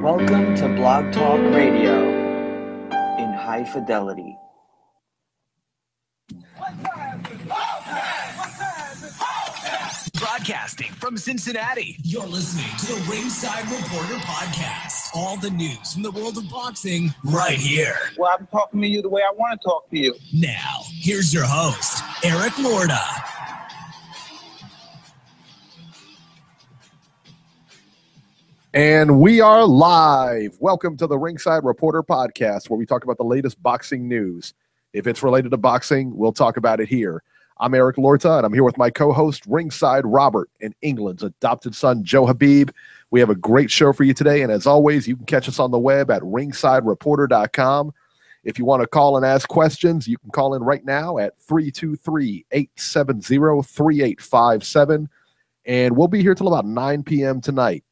Welcome to Blog Talk Radio in high fidelity. Broadcasting from Cincinnati, you're listening to the Ringside Reporter podcast. All the news from the world of boxing right here. Well, I'm talking to you the way I want to talk to you. Now, here's your host, Eric Lorda. And we are live. Welcome to the Ringside Reporter podcast, where we talk about the latest boxing news. If it's related to boxing, we'll talk about it here. I'm Eric Lorda, and I'm here with my co-host, Ringside Robert, and England's adopted son, Joe Habib. We have a great show for you today, and as always, you can catch us on the web at ringsidereporter.com. If you want to call and ask questions, you can call in right now at 323-870-3857, and we'll be here till about 9 p.m. tonight.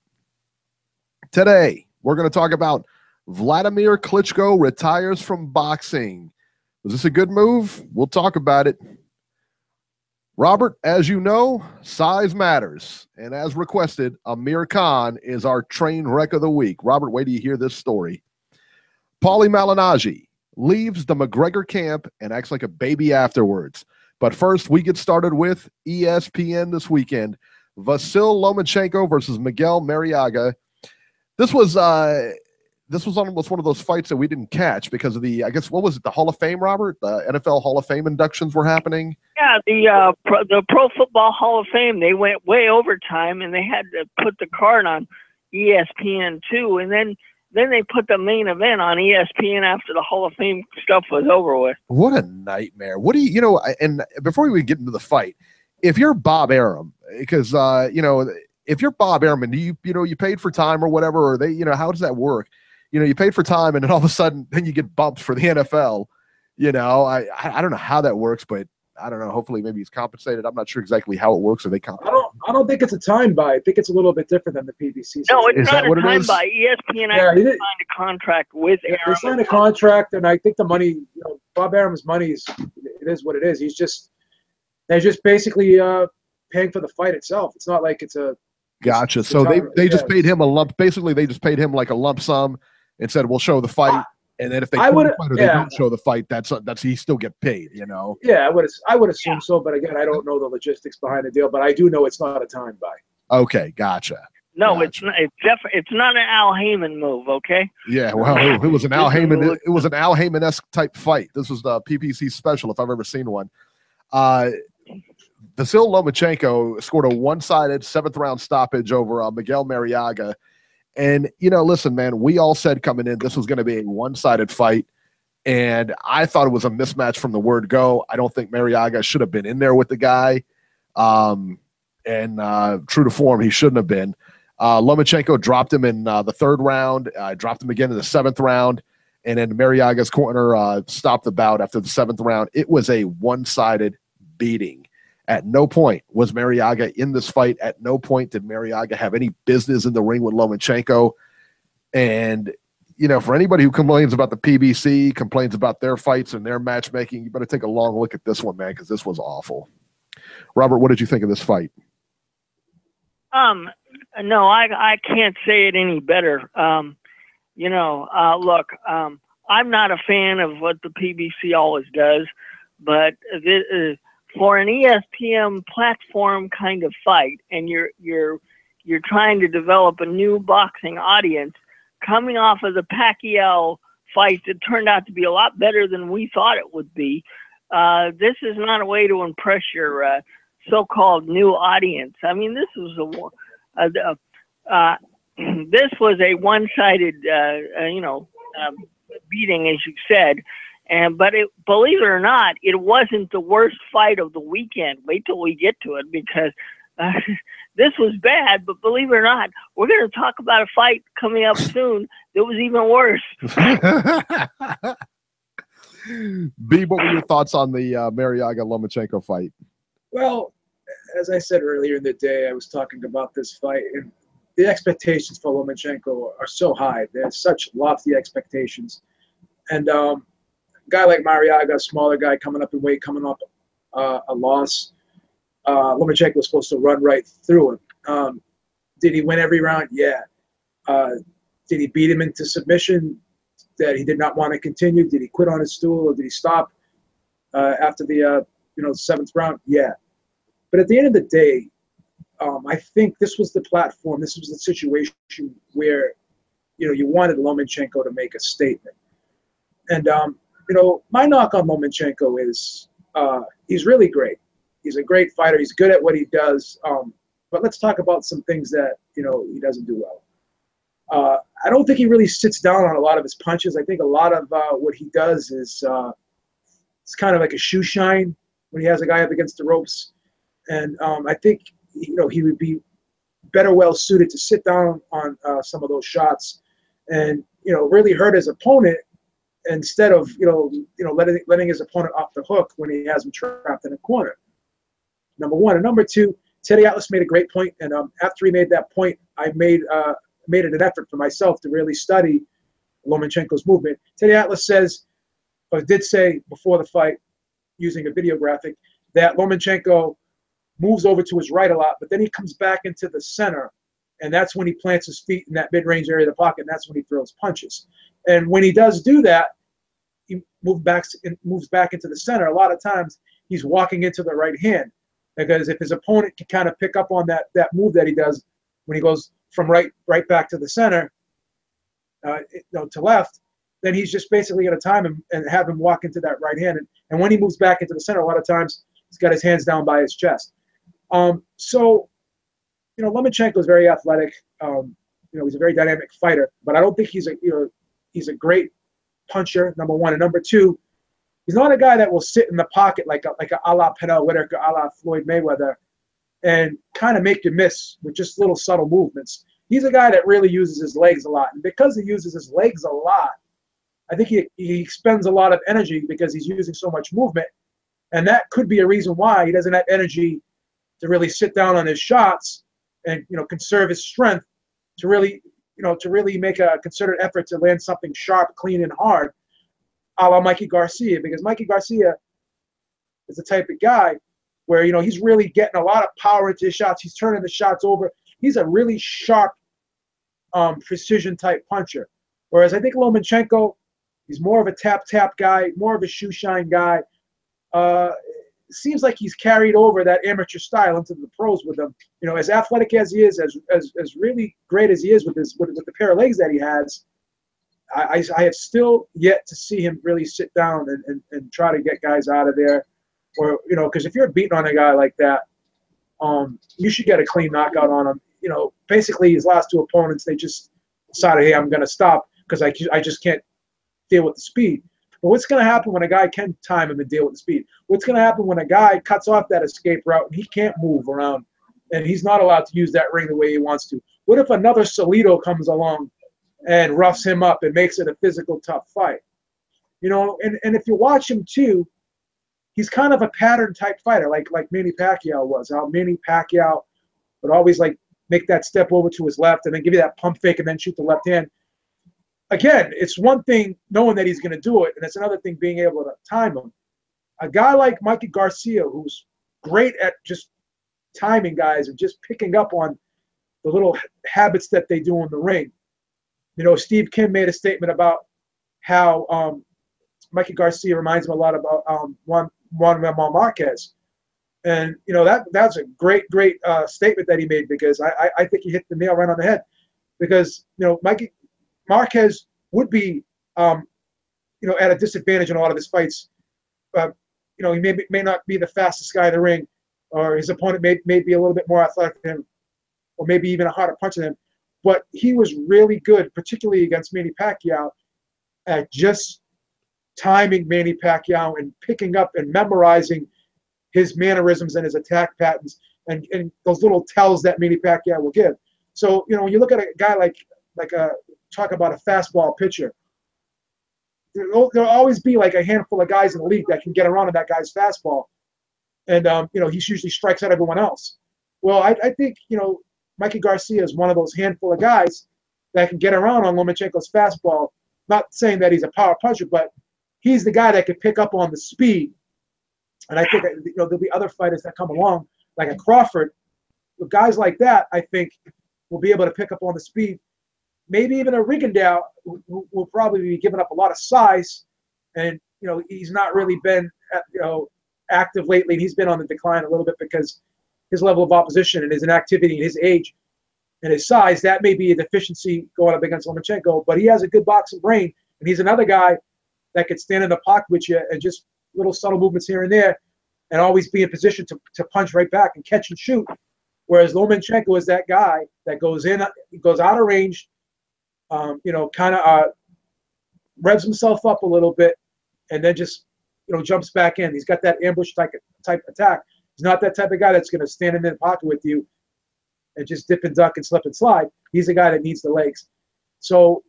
Today, we're going to talk about Vladimir Klitschko retires from boxing. Was this a good move? We'll talk about it. Robert, as you know, size matters. And as requested, Amir Khan is our train wreck of the week. Robert, wait till you hear this story. Paulie Malignaggi leaves the McGregor camp and acts like a baby afterwards. But first, we get started with ESPN this weekend. Vasyl Lomachenko versus Miguel Marriaga. This was one of those fights that we didn't catch because of the, I guess, what was it, the Hall of Fame, Robert? The NFL Hall of Fame inductions were happening? Yeah, the Pro Football Hall of Fame, they went way overtime, and they had to put the card on ESPN2, and then they put the main event on ESPN after the Hall of Fame stuff was over with. What a nightmare. What do you and before we get into the fight, if you're Bob Arum, because, if you're Bob Arum, do you paid for time or whatever, or they, how does that work? You paid for time, and then all of a sudden, then you get bumped for the NFL. I don't know how that works, but I don't know. Hopefully, maybe he's compensated. I'm not sure exactly how it works. Are they compensated? I don't think it's a time buy. I think it's a little bit different than the PBC. No, it's is not that what a time it is? buy. ESPN actually signed a contract with Arum. They signed a contract, and I think the money, Bob Arum's money it is what it is. They're just basically paying for the fight itself. It's not like it's a. Gotcha. So they just paid him a lump. Basically, they just paid him like a lump sum and said, "We'll show the fight." And then if they they don't show the fight, that's he still get paid. Yeah, I would assume so, but again, I don't know the logistics behind the deal. But I do know it's not a time buy. Okay, gotcha. No, gotcha. it's not. It's not an Al Heyman move. Okay. Yeah, well, it was an Al Heyman. It was an Al Heyman-esque type fight. This was the PPC special, if I've ever seen one. Vasyl Lomachenko scored a one-sided seventh-round stoppage over Miguel Marriaga. And, listen, man, we all said coming in this was going to be a one-sided fight, and I thought it was a mismatch from the word go. I don't think Marriaga should have been in there with the guy. And true to form, he shouldn't have been. Lomachenko dropped him in the third round, dropped him again in the seventh round, and then Marriaga's corner stopped the bout after the seventh round. It was a one-sided beating. At no point was Marriaga in this fight. At no point did Marriaga have any business in the ring with Lomachenko. And, for anybody who complains about the PBC, complains about their fights and their matchmaking, you better take a long look at this one, man, because this was awful. Robert, what did you think of this fight? No, I can't say it any better. Look, I'm not a fan of what the PBC always does, but for an ESPN platform kind of fight, and you're trying to develop a new boxing audience, coming off of the Pacquiao fight that turned out to be a lot better than we thought it would be, this is not a way to impress your so-called new audience. I mean, this was this was a one-sided, beating, as you said. But believe it or not, it wasn't the worst fight of the weekend. Wait till we get to it, because this was bad. But believe it or not, we're going to talk about a fight coming up soon that was even worse. Beeb, what were your thoughts on the Marriaga-Lomachenko fight? Well, as I said earlier in the day, I was talking about this fight, and the expectations for Lomachenko are so high. There's such lofty expectations. And guy like Marriaga, a smaller guy coming up in weight, coming up a loss. Lomachenko was supposed to run right through him. Did he win every round? Yeah. Did he beat him into submission that he did not want to continue? Did he quit on his stool, or did he stop after the 7th round? Yeah. But at the end of the day, I think this was the platform. This was the situation where, you wanted Lomachenko to make a statement. And, my knock on Lomachenko is he's really great. He's a great fighter. He's good at what he does. But let's talk about some things that, he doesn't do well. I don't think he really sits down on a lot of his punches. I think a lot of what he does is it's kind of like a shoe shine when he has a guy up against the ropes. And I think, he would be better well suited to sit down on some of those shots and, really hurt his opponent instead of, letting his opponent off the hook when he has him trapped in a corner. Number one. And number two, Teddy Atlas made a great point. And after he made that point, I made it an effort for myself to really study Lomachenko's movement. Teddy Atlas did say before the fight, using a video graphic, that Lomachenko moves over to his right a lot, but then he comes back into the center, and that's when he plants his feet in that mid-range area of the pocket, and that's when he throws punches. And when he does do that, he moves back into the center. A lot of times he's walking into the right hand, because if his opponent can kind of pick up on that move that he does when he goes from right back to the center, to left, then he's just basically going to time him and have him walk into that right hand. And when he moves back into the center, a lot of times he's got his hands down by his chest. So, Lomachenko is very athletic. He's a very dynamic fighter, but I don't think he's a great puncher, number one. And number two, he's not a guy that will sit in the pocket like a la Pernell Whitaker, a la Floyd Mayweather, and kind of make you miss with just little subtle movements. He's a guy that really uses his legs a lot. And because he uses his legs a lot, I think he expends a lot of energy because he's using so much movement. And that could be a reason why he doesn't have energy to really sit down on his shots and, conserve his strength to really make a concerted effort to land something sharp, clean, and hard, a la Mikey Garcia. Because Mikey Garcia is the type of guy where, he's really getting a lot of power into his shots. He's turning the shots over. He's a really sharp, precision type puncher. Whereas I think Lomachenko, he's more of a tap guy, more of a shoe shine guy. Seems like he's carried over that amateur style into the pros with him. As athletic as he is, as really great as he is with the pair of legs that he has, I have still yet to see him really sit down and try to get guys out of there. Or, because if you're beating on a guy like that, you should get a clean knockout on him. Basically his last two opponents, they just decided, hey, I'm going to stop because I just can't deal with the speed. But what's going to happen when a guy can time him and deal with the speed? What's going to happen when a guy cuts off that escape route and he can't move around and he's not allowed to use that ring the way he wants to? What if another Salido comes along and roughs him up and makes it a physical, tough fight? And if you watch him too, he's kind of a pattern type fighter, like Manny Pacquiao was. How Manny Pacquiao would always make that step over to his left and then give you that pump fake and then shoot the left hand. Again, it's one thing knowing that he's going to do it, and it's another thing being able to time him. A guy like Mikey Garcia, who's great at just timing guys and just picking up on the little habits that they do in the ring. Steve Kim made a statement about how Mikey Garcia reminds him a lot about Juan Marquez. And, that's a great statement that he made, because I think he hit the nail right on the head. Because, Mikey Marquez would be, at a disadvantage in a lot of his fights. He may not be the fastest guy in the ring, or his opponent may be a little bit more athletic than him, or maybe even a harder puncher than him. But he was really good, particularly against Manny Pacquiao, at just timing Manny Pacquiao and picking up and memorizing his mannerisms and his attack patterns and those little tells that Manny Pacquiao will give. So, when you look at a guy talk about a fastball pitcher, there'll always be a handful of guys in the league that can get around on that guy's fastball. And, he usually strikes out everyone else. Well, I think, Mikey Garcia is one of those handful of guys that can get around on Lomachenko's fastball. Not saying that he's a power puncher, but he's the guy that can pick up on the speed. And I think there'll be other fighters that come along, like a Crawford. With guys like that, I think, will be able to pick up on the speed maybe even a Rigondeaux who will probably be giving up a lot of size, and he's not really been active lately. He's been on the decline a little bit because his level of opposition and his inactivity and his age and his size, that may be a deficiency going up against Lomachenko, but he has a good boxing brain, and he's another guy that could stand in the pocket with you and just little subtle movements here and there and always be in position to punch right back and catch and shoot. Whereas Lomachenko is that guy that goes out of range, kind of revs himself up a little bit and then just, jumps back in. He's got that ambush type attack. He's not that type of guy that's going to stand in the pocket with you and just dip and duck and slip and slide. He's a guy that needs the legs. So,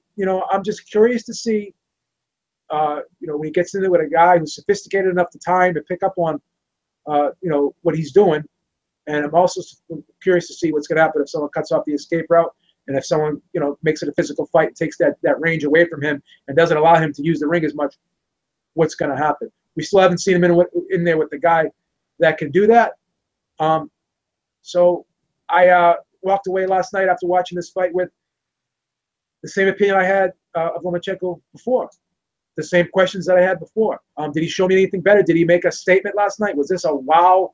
I'm just curious to see, when he gets into it with a guy who's sophisticated enough to time to pick up on, what he's doing. And I'm also curious to see what's going to happen if someone cuts off the escape route and if someone, makes it a physical fight and takes that range away from him and doesn't allow him to use the ring as much, what's going to happen. We still haven't seen him in there with the guy that can do that. So I walked away last night after watching this fight with the same opinion I had of Lomachenko before, the same questions that I had before. Did he show me anything better? Did he make a statement last night? Was this a wow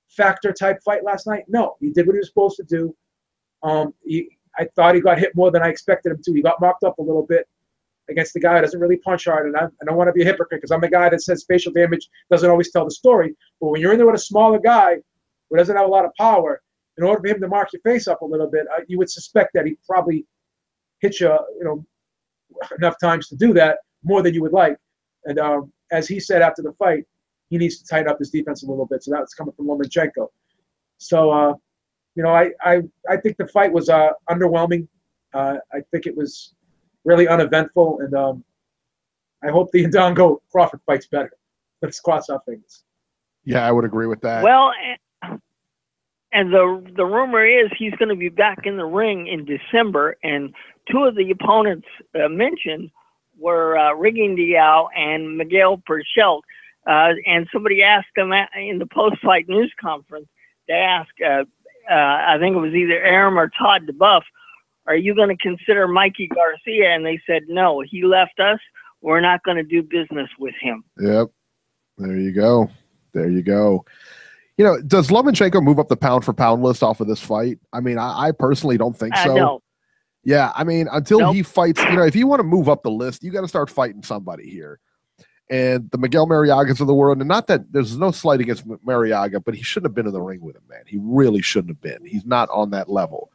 factor type fight last night? No, he did what he was supposed to do. I thought he got hit more than I expected him to. He got marked up a little bit against the guy who doesn't really punch hard, and I don't want to be a hypocrite because I'm the guy that says facial damage doesn't always tell the story. But when you're in there with a smaller guy who doesn't have a lot of power, in order for him to mark your face up a little bit, you would suspect that he probably hit you, enough times to do that, more than you would like. And as he said after the fight, he needs to tighten up his defense a little bit. So that's coming from Lomachenko. So, I think the fight was underwhelming. I think it was really uneventful, and I hope the Indongo Crawford fight's better. Let's cross our fingers. Yeah, I would agree with that. Well, and the rumor is he's going to be back in the ring in December, and two of the opponents mentioned were Rigondeaux and Miguel Marriaga. And somebody asked him in the post-fight news conference, they asked, I think it was either Aram or Todd DeBuff, are you going to consider Mikey Garcia? And they said, no, he left us. We're not going to do business with him. Yep. There you go. There you go. Does Lomachenko move up the pound-for-pound list off of this fight? I mean, I personally don't think so. No. Yeah, I mean, until he fights, if you want to move up the list, you got to start fighting somebody here. And the Miguel Marriagas of the world, and not that there's no slight against Marriaga, but he shouldn't have been in the ring with him, man. He really shouldn't have been. He's not on that level.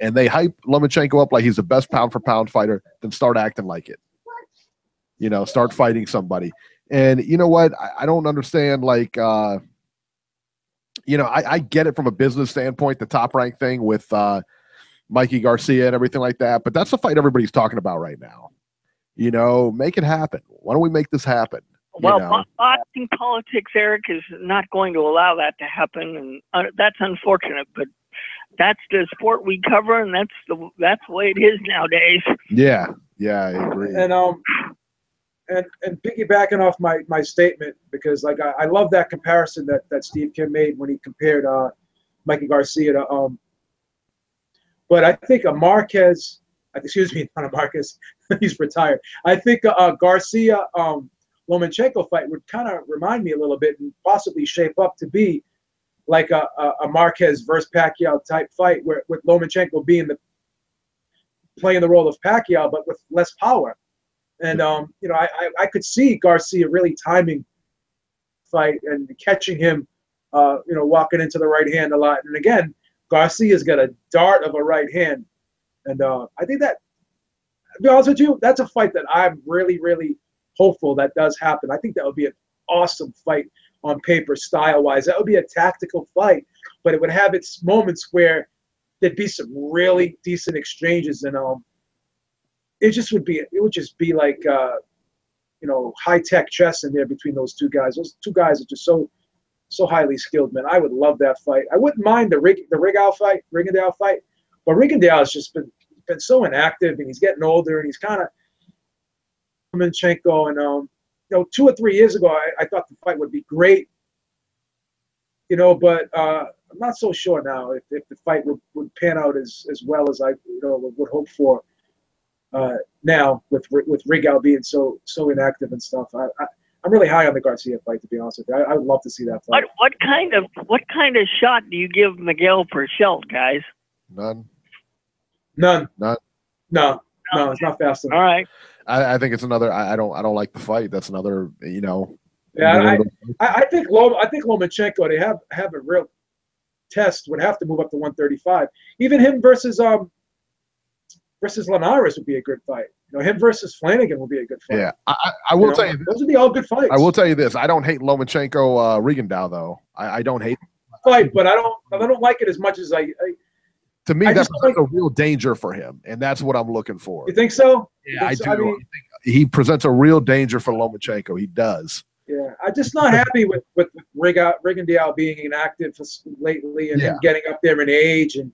And they hype Lomachenko up like he's the best pound-for-pound fighter, then start acting like it. Start fighting somebody. And you know what? I don't understand, I get it from a business standpoint, the top-ranked thing with Mikey Garcia and everything like that, but that's the fight everybody's talking about right now. Make it happen. Why don't we make this happen? Well, boxing politics, Eric, is not going to allow that to happen, and that's unfortunate. But that's the sport we cover, and that's the way it is nowadays. Yeah, I agree. And piggybacking off my statement, because I love that comparison that Steve Kim made when he compared Mikey Garcia to but I think a Marquez. Excuse me, not a Marquez. He's retired. I think Garcia Lomachenko fight would kind of remind me a little bit and possibly shape up to be like a Marquez versus Pacquiao type fight, with Lomachenko playing the role of Pacquiao, but with less power. And I could see Garcia really timing fight and catching him, walking into the right hand a lot. And again, Garcia's got a dart of a right hand. And I think that, to be honest with you, that's a fight that I'm really, really hopeful that does happen. I think that would be an awesome fight on paper, style-wise. That would be a tactical fight, but it would have its moments where there'd be some really decent exchanges, and it would just be like high-tech chess in there between those two guys. Those two guys are just so highly skilled, man. I would love that fight. I wouldn't mind the Rigondeaux fight, but Rigondeaux has just been so inactive, and he's getting older, and he's kind of Lomachenko, and 2 or 3 years ago, I thought the fight would be great, but I'm not so sure now if the fight would pan out as well as I would hope for. now with Rigal being so inactive and stuff. I'm really high on the Garcia fight, to be honest with you. I would love to see that fight. What kind of shot do you give Miguel per shell, guys? None. No, it's not fast enough. All right. I think it's another. I don't like the fight. That's another. Yeah, I think Lomachenko, to have a real test, would have to move up to 135. Even him versus Linares would be a good fight. Him versus Flanagan would be a good fight. Yeah, I will tell you, those would be all good fights. I will tell you this: I don't hate Lomachenko Rigondeaux though. I don't hate fight, but I don't like it as much as I. To me, that's a real danger for him, and that's what I'm looking for. You think so? Yeah, I do. I think he presents a real danger for Lomachenko. He does. Yeah, I'm just not happy with Rigondeaux being inactive lately and him getting up there in age. And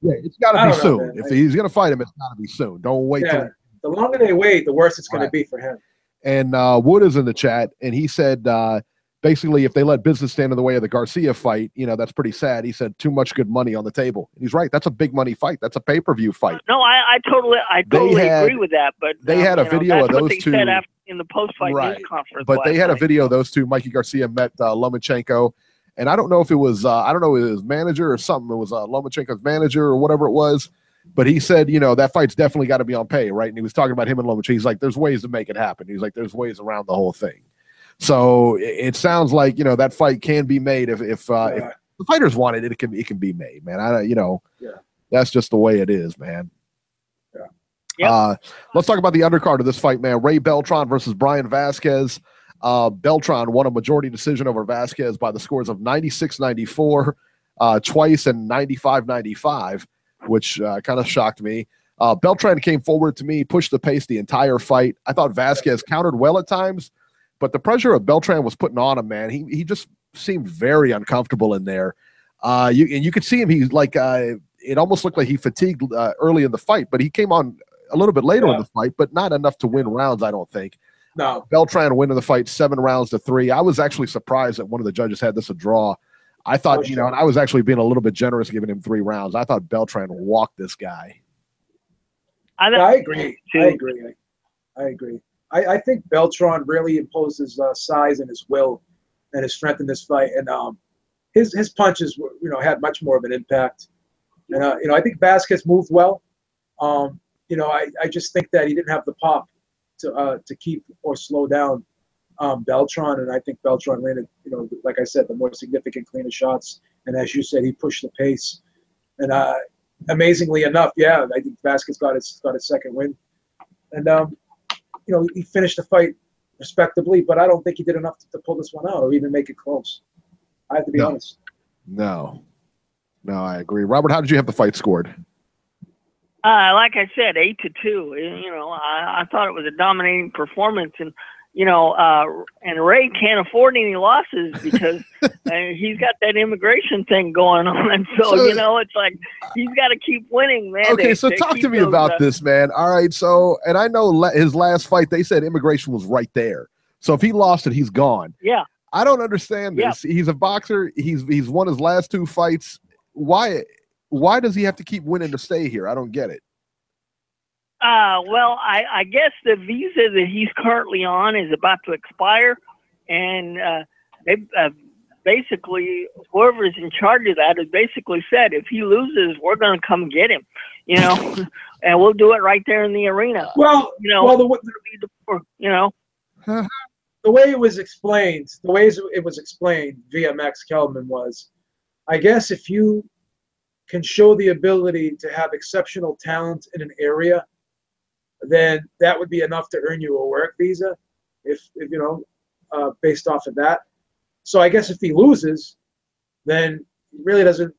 yeah, it's got to be soon. If he's going to fight him, it's got to be soon. Don't wait. Yeah, the longer they wait, the worse it's going to be for him. And Wood is in the chat, and he said basically if they let business stand in the way of the Garcia fight, that's pretty sad. He said too much good money on the table. And he's right. That's a big money fight. That's a pay-per-view fight. No, I totally agree with that. But they had a video of those two. Said after, in the post-fight news conference. But they had a video of those two. Mikey Garcia met Lomachenko, and I don't know if it was his manager or something. It was Lomachenko's manager or whatever it was. But he said, that fight's definitely got to be on pay, right? And he was talking about him and Lomachenko. He's like, there's ways to make it happen. He's like, there's ways around the whole thing. So it sounds like that fight can be made if the fighters want it. It can be made, man. That's just the way it is, man. Yep. Let's talk about the undercard of this fight, man. Ray Beltran versus Brian Vasquez. Beltran won a majority decision over Vasquez by the scores of 96-94 twice and 95-95, which kind of shocked me. Beltran came forward to me, pushed the pace the entire fight. I thought Vasquez countered well at times, but the pressure of Beltran was putting on him, man. He just seemed very uncomfortable in there. You could see him. He's like it almost looked like he fatigued early in the fight, but he came on a little bit later in the fight, but not enough to win rounds, I don't think. No. Beltran winning the fight 7-3. I was actually surprised that one of the judges had this a draw. I thought, and I was actually being a little bit generous giving him 3 rounds. I thought Beltran walked this guy. I agree. I think Beltran really imposed his size and his will and his strength in this fight, and his punches had much more of an impact. And I think Vasquez moved well. I just think that he didn't have the pop to keep or slow down Beltran, and I think Beltran landed, like I said, the more significant, cleaner shots. And as you said, he pushed the pace. And amazingly enough, I think Vasquez got his second win. And he finished the fight respectably, but I don't think he did enough to pull this one out or even make it close. I have to be honest. No, I agree. Robert, how did you have the fight scored? Like I said, 8-2. I thought it was a dominating performance, and and Ray can't afford any losses because he's got that immigration thing going on, and so it's like he's got to keep winning, man. Okay, so talk to me about this, man. All right, so and I know his last fight, they said immigration was right there. So if he lost it, he's gone. Yeah, I don't understand this. Yeah. He's a boxer. He's won his last 2 fights. Why does he have to keep winning to stay here? I don't get it. Well, I guess the visa that he's currently on is about to expire, and they basically, whoever's in charge of that has basically said, if he loses, we're going to come get him, and we'll do it right there in the arena. Well, the way it was explained, via Max Kelman was, I guess if you can show the ability to have exceptional talent in an area, then that would be enough to earn you a work visa, if based off of that. So I guess if he loses, then he really doesn't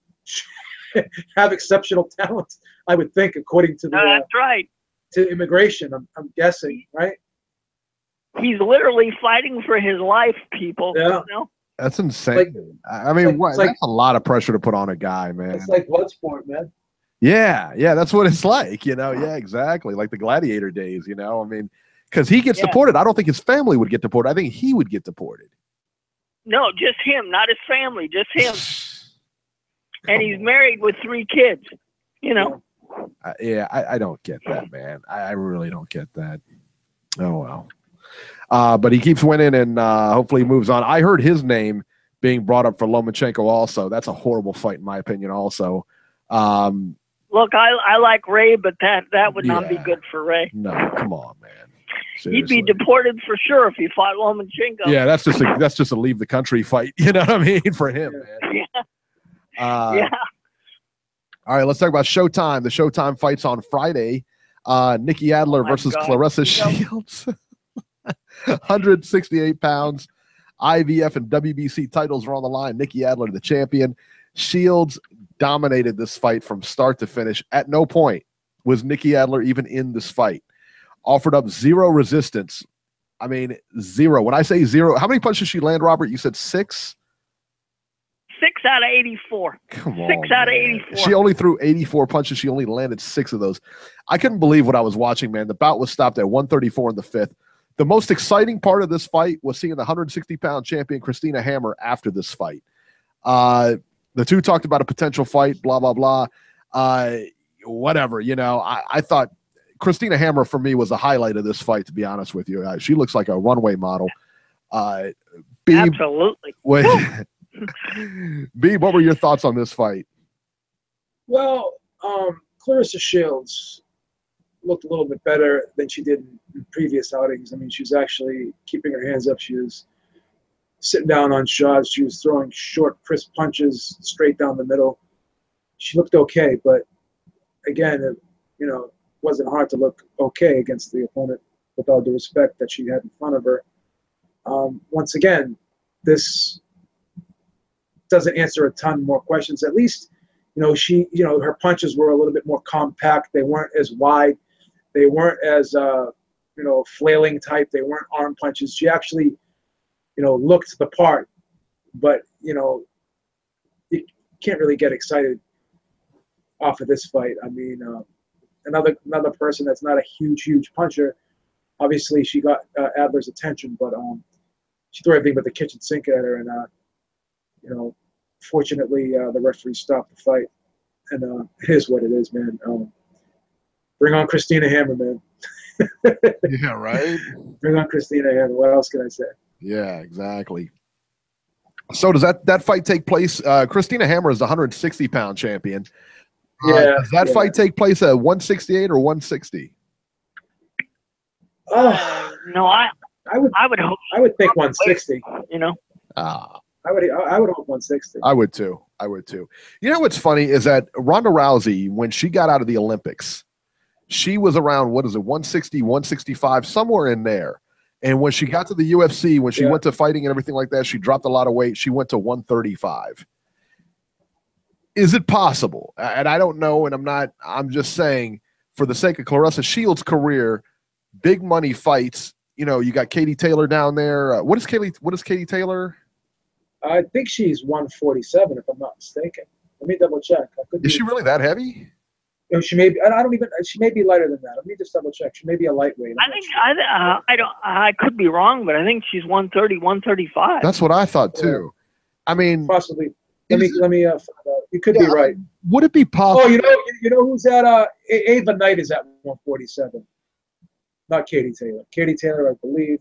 have exceptional talent, I would think, according to that's right. To immigration, I'm guessing, right? He's literally fighting for his life, people. Yeah. That's insane. That's a lot of pressure to put on a guy, man. It's like blood sport, man. Yeah, that's what it's like, Yeah, exactly. Like the gladiator days, because he gets deported. I don't think his family would get deported. I think he would get deported. No, just him, not his family, just him. And he's married with 3 kids, I don't get that, man. I really don't get that. Oh, well. But he keeps winning, and hopefully he moves on. I heard his name being brought up for Lomachenko also. That's a horrible fight, in my opinion, also. Look, I like Ray, but that would not be good for Ray. No, come on, man. Seriously. He'd be deported for sure if he fought Lomachenko. Yeah, that's just a leave the country fight. You know what I mean? For him, man. Yeah. Yeah. All right, let's talk about Showtime. The Showtime fights on Friday. Nikki Adler versus Claressa Shields. 168 pounds. IVF and WBC titles are on the line. Nikki Adler, the champion. Shields dominated this fight from start to finish. At no point was Nikki Adler even in this fight. Offered up zero resistance. I mean, zero. When I say zero, how many punches did she land, Robert? You said 6? 6 out of 84. Come on. 6 out of 84. She only threw 84 punches. She only landed 6 of those. I couldn't believe what I was watching, man. The bout was stopped at 134 in the 5th. The most exciting part of this fight was seeing the 160-pound champion Christina Hammer after this fight. The two talked about a potential fight, blah, blah, blah. Whatever, you know. I thought Christina Hammer, for me, was a highlight of this fight, to be honest with you. She looks like a runway model. Beeb, absolutely. Beeb, what were your thoughts on this fight? Well, Claressa Shields looked a little bit better than she did in previous outings. I mean, she was actually keeping her hands up. She was sitting down on shots. She was throwing short, crisp punches straight down the middle. She looked okay, but again, it wasn't hard to look okay against the opponent with all due respect that she had in front of her. Once again, this doesn't answer a ton more questions. At least, her punches were a little bit more compact. They weren't as wide. They weren't as, flailing type. They weren't arm punches. She actually, looked the part. But, you can't really get excited off of this fight. I mean, another person that's not a huge puncher. Obviously, she got Adler's attention, but she threw everything but the kitchen sink at her, and fortunately, the referee stopped the fight, and it is what it is, man. Bring on Christina Hammer, man. Yeah, right. Bring on Christina Hammer. What else can I say? Yeah, exactly. So does that fight take place? Christina Hammer is the 160-pound champion. Yeah. Does that fight take place at 168 or 160? No, I would hope. I would think 160. I would hope 160. I would too. You know what's funny is that Ronda Rousey, when she got out of the Olympics, she was around 160, 165, somewhere in there. And when she got to the UFC, when she went to fighting and everything like that, she dropped a lot of weight. She went to 135. Is it possible? And I don't know, and I'm just saying, for the sake of Claressa Shields' career, big money fights, you got Katie Taylor down there. What is Katie Taylor? I think she's 147, if I'm not mistaken. Let me double check. Is she really that heavy? She may be. She may be lighter than that. Let me just double check. She may be a lightweight. I could be wrong, but I think she's 130, 135. That's what I thought too. I mean, possibly. Let me find out. You could be right. Would it be possible? Oh, you know who's at? Ava Knight is at 147. Not Katie Taylor. Katie Taylor, I believe.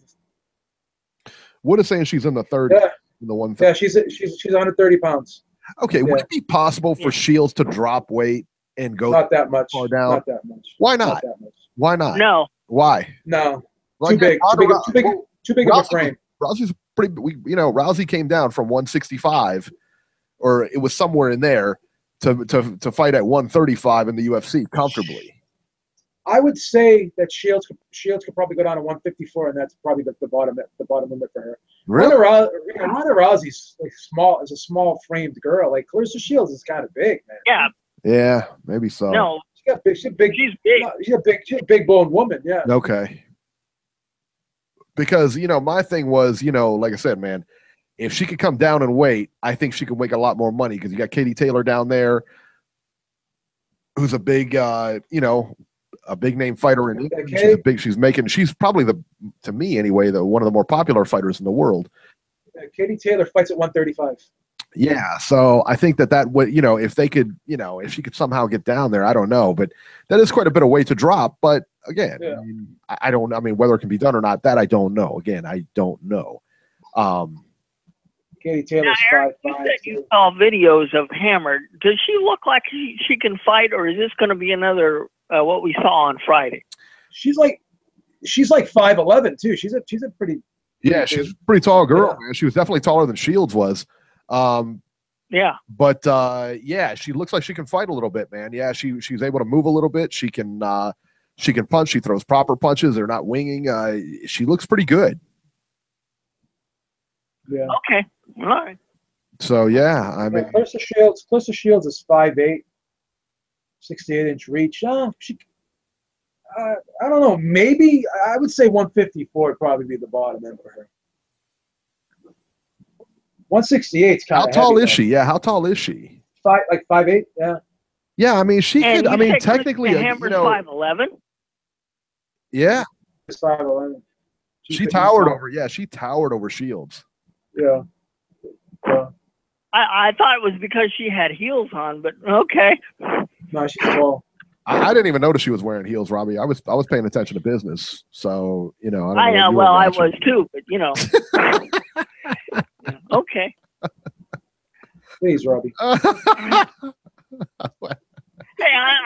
Wood is saying she's in the 30s. Yeah. In the 130. Yeah, she's 130 pounds. Okay, would it be possible for Shields to drop weight and go not that much far down? Not that much. Why not? Not that much. Why not? No. Why? No. Like, too big of a frame. Rousey's pretty. Rousey came down from 165, or it was somewhere in there, to fight at 135 in the UFC comfortably. I would say that Shields could probably go down to 154, and that's probably the bottom limit for her. Really? Ronda Rousey's is a small framed girl. Like Claressa Shields is kind of big, man. Yeah. Yeah, maybe so. No. She's big. She's a big boned woman. Yeah. Okay. Because my thing was, like I said, man, if she could come down and weight, I think she could make a lot more money because you got Katie Taylor down there, who's a big, a big name fighter in England. She's probably to me anyway, one of the more popular fighters in the world. Katie Taylor fights at 135. Yeah, so I think that would, if they could, if she could somehow get down there, I don't know, but that is quite a bit of weight to drop. But again, Yeah. I don't, whether it can be done or not, that I don't know. Again, I don't know. Katie Taylor's Now, Eric, 5'5". you said you saw videos of Hammer. Does she look like she can fight, or is this going to be another what we saw on Friday? She's like 5'11" too. She's a pretty. Yeah, she's a pretty tall girl, man. She was definitely taller than Shields was. Yeah. But yeah, she looks like she can fight a little bit, man. Yeah, she's able to move a little bit. She can punch. She throws proper punches. They're not winging. She looks pretty good. Yeah. Okay. All right. So yeah, I mean, Clarissa Shields is 5'8", 68-inch reach. I don't know. Maybe I would say 154 would probably be the bottom end for her. 168 is kind of. How tall is she? Yeah, how tall is she? 5'8". Yeah. Yeah, I mean, she could. I mean, technically, Hammer's 5'11". Yeah. 5'11". She towered over. Yeah, she towered over Shields. Yeah. I thought it was because she had heels on, but okay. No, she's tall. I didn't even notice she was wearing heels, Robbie. I was paying attention to business, so I don't know. I know. Well, I was too, but okay. Please, Robbie. Hey,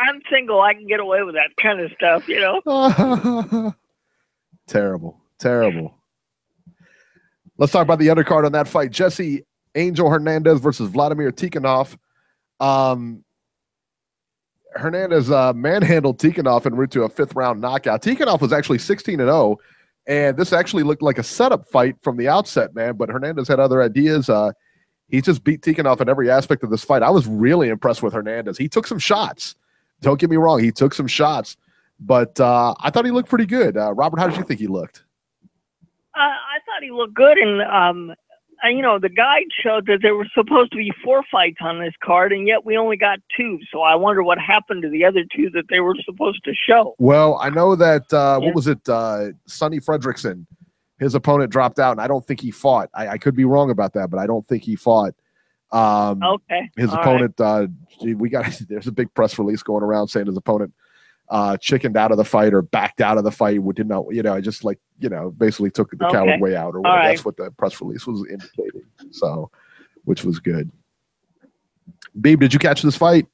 I'm single. I can get away with that kind of stuff, Terrible. Let's talk about the undercard on that fight. Jesse Angel Hernandez versus Vladimir Tikhonov. Hernandez manhandled Tikhonov en route to a 5th-round knockout. Tikhonov was actually 16-0, and this actually looked like a setup fight from the outset, man. But Hernandez had other ideas. He just beat Tikhonov in every aspect of this fight. I was really impressed with Hernandez. He took some shots. Don't get me wrong. He took some shots. But I thought he looked pretty good. Robert, how did you think he looked? I thought he looked good. And, the guide showed that there were supposed to be 4 fights on this card, and yet we only got 2. So I wonder what happened to the other 2 that they were supposed to show. Well, I know that, what was it? Sonny Fredrickson, his opponent dropped out, and I don't think he fought. I could be wrong about that, but I don't think he fought. Okay. His opponent, there's a big press release going around saying his opponent chickened out of the fight or backed out of the fight. We didn't know, just basically took the coward way out or whatever. That's what the press release was indicating. So, which was good. Beeb, did you catch this fight?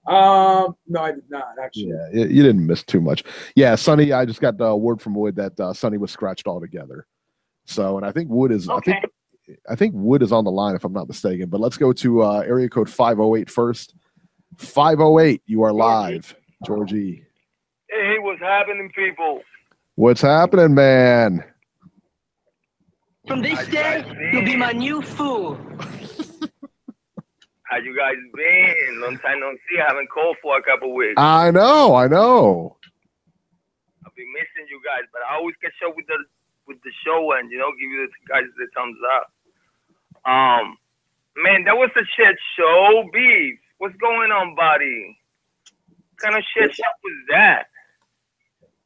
No, I did not actually. Yeah, you didn't miss too much. Yeah, Sonny, I just got word from Wood that Sonny was scratched altogether. So, and I think Wood is, okay. I think Wood is on the line if I'm not mistaken. But let's go to area code 508 first. 508, you are live. Georgie. Hey, what's happening, people? What's happening, man? From this day, you'll be my new fool. How you guys been? Long time no see. I haven't called for a couple weeks. I know. I've been missing you guys, but I always catch up with the show and give you guys the thumbs up. Man, that was a shit show, Beef. What's going on, buddy? What kind of shit show was that?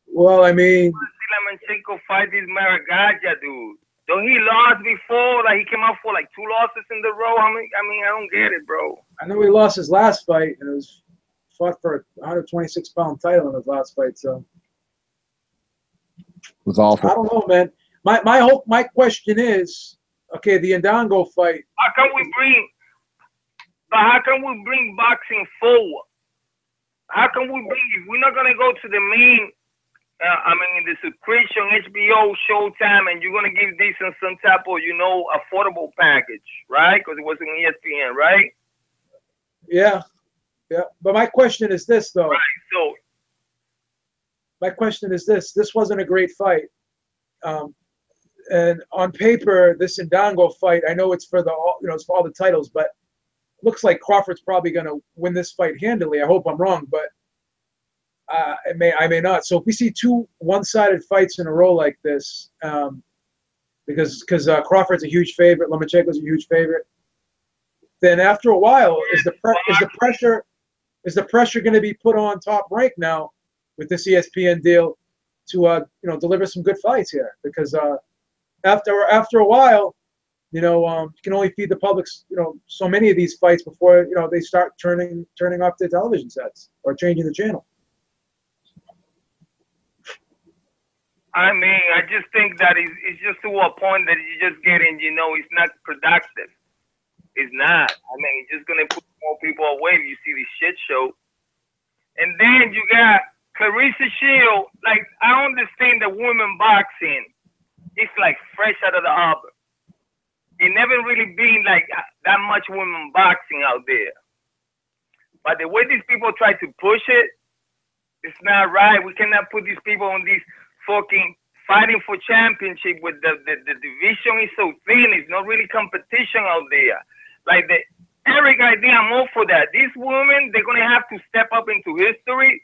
Well, I mean, Vasyl Lomachenko fight this Maraga dude. Don't he lost before? Like he came out for like 2 losses in the row. I mean, I don't get it, bro. I know he lost his last fight, and it was fought for a 126-pound title in his last fight. So it was awful. I don't know, man. My question is, okay, the Indongo fight. How can we bring boxing forward? How can we bring it? We're not gonna go to the main. The subscription, HBO, Showtime, and you're gonna give this some type of, affordable package, right? Because it was on ESPN, right? Yeah. But my question is this, though. Right. So, my question is this: this wasn't a great fight, and on paper, this Indongo fight, I know it's for it's for all the titles, but it looks like Crawford's probably gonna win this fight handily. I hope I'm wrong, but. I may not. So if we see 2 one-sided fights in a row like this, because Crawford's a huge favorite, Lomachenko's a huge favorite, then after a while, is the pressure going to be put on Top Rank now with this ESPN deal to deliver some good fights here? Because after a while, You can only feed the public, so many of these fights before, they start turning off their television sets or changing the channel. I mean, I just think that it's just to a point that you're just getting, it's not productive. It's not. I mean, it's just going to put more people away if you see this shit show. And then you got Clarissa Shield. Like, I understand that women boxing, it's like fresh out of the oven. It never really been like that much women boxing out there. But the way these people try to push it, it's not right. We cannot put these people on these fucking fighting for championship with the division is so thin. It's not really competition out there. Like the Eric idea, I'm all for that. These women, they're going to have to step up into history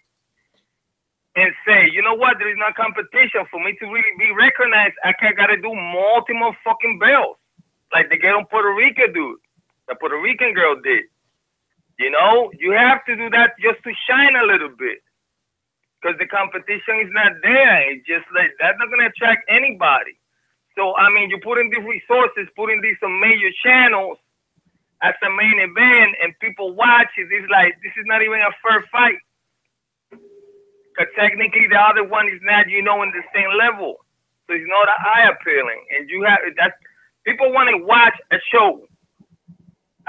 and say, you know what, there is no competition. For me to really be recognized, I got to do multiple fucking belts. Like the girl in Puerto Rico, dude. The Puerto Rican girl did. You have to do that just to shine a little bit. Because the competition is not there. It's just like, that's not going to attract anybody. So, I mean, you put in these resources, put in these some major channels as a main event, and people watch it. It's like, this is not even a fair fight. Because technically the other one is not, in the same level. So it's not eye appealing. And you have, that's, people want to watch a show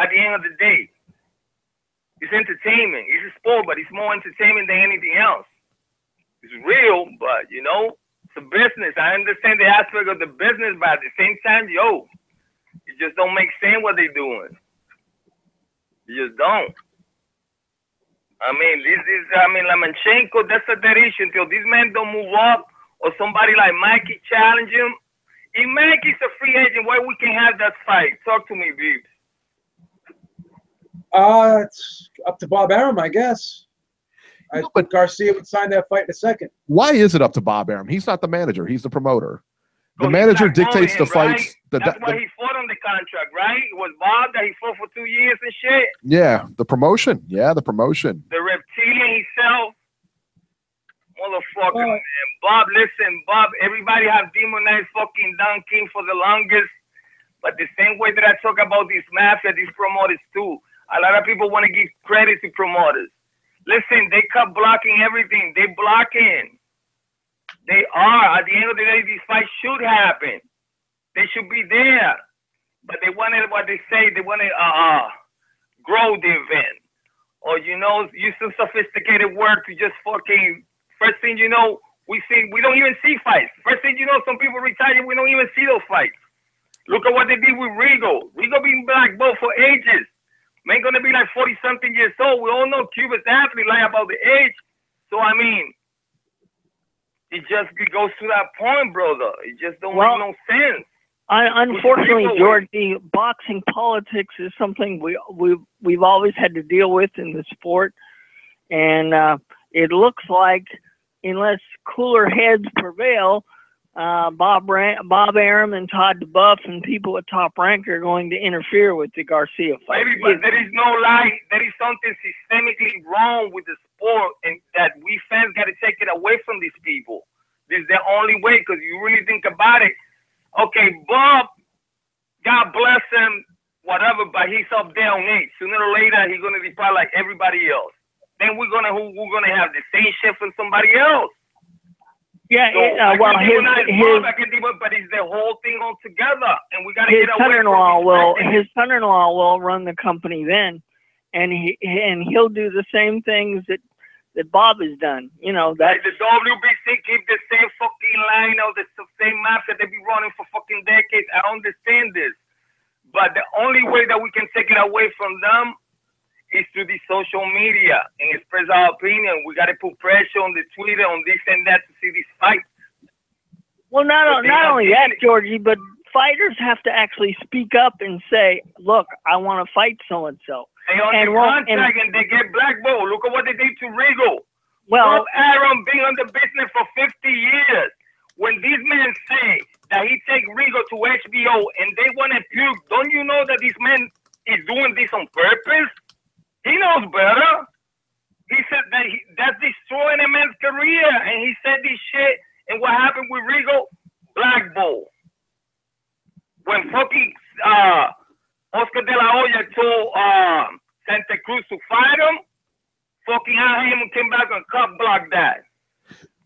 at the end of the day. It's entertainment. It's a sport, but it's more entertainment than anything else. It's real, but, it's a business. I understand the aspect of the business, but at the same time, it just don't make sense what they're doing. You just don't. I mean, Lomachenko, that's a dead issue. Until these men don't move up or somebody like Mikey challenge him. If Mikey's a free agent, why we can't have that fight? Talk to me, Beeb. It's up to Bob Arum, I guess. But Garcia would sign that fight in a second. Why is it up to Bob Arum? He's not the manager. He's the promoter. The manager dictates the fights. Right? That's why he fought on the contract, right? It was Bob that he fought for 2 years and shit. Yeah, the promotion. The promotion. The reptilian himself. Motherfucker, man. Bob, listen, Bob, everybody has demonized fucking Don King for the longest. But the same way that I talk about these mafia, these promoters too. A lot of people want to give credit to promoters. Listen, they cut blocking everything. They blocking. They are. At the end of the day, these fights should happen. They should be there. But they wanted what they say. They wanted grow the event. Or, use some sophisticated work to just fucking, first thing you know, we don't even see fights. First thing you know, some people retire, we don't even see those fights. Look at what they did with Rigo. Rigo being black belt for ages. Man gonna be like 40-something years old. We all know Cuba's athlete lie about the age. So, I mean, it goes to that point, brother. It just don't make no sense. Unfortunately, George, the boxing politics is something we've always had to deal with in the sport. And it looks like, unless cooler heads prevail, Bob Arum and Todd DeBuff and people at Top Rank are going to interfere with the Garcia fight. Maybe, but there is no lie. There is something systemically wrong with the sport, and that we fans got to take it away from these people. This is the only way, because you really think about it. Okay, Bob, God bless him, whatever, but he's up there on age. Sooner or later, he's going to depart like everybody else. Then we're gonna have the same shit from somebody else. Yeah, so well, but it's the whole thing all together, and we got to his get his son-in-law will run the company then, and he'll do the same things that Bob has done. That like the WBC keep the same fucking line of the same mafia they be running for fucking decades. I understand this, but the only way that we can take it away from them is through the social media and express our opinion. We got to put pressure on the Twitter, on this and that to see these fights. Well, not only that, Georgie, but fighters have to actually speak up and say, look, I want to fight so-and-so. They on the contract and they get blackballed. Look at what they did to Rigo. Well, Bob Arum being on the business for 50 years. When these men say that he take Rigo to HBO and they want to puke, don't you know that this man is doing this on purpose? He knows better. He said that that's destroying a man's career. And he said this shit. And what happened with Rigo? Blackball. When fucking can cut block that?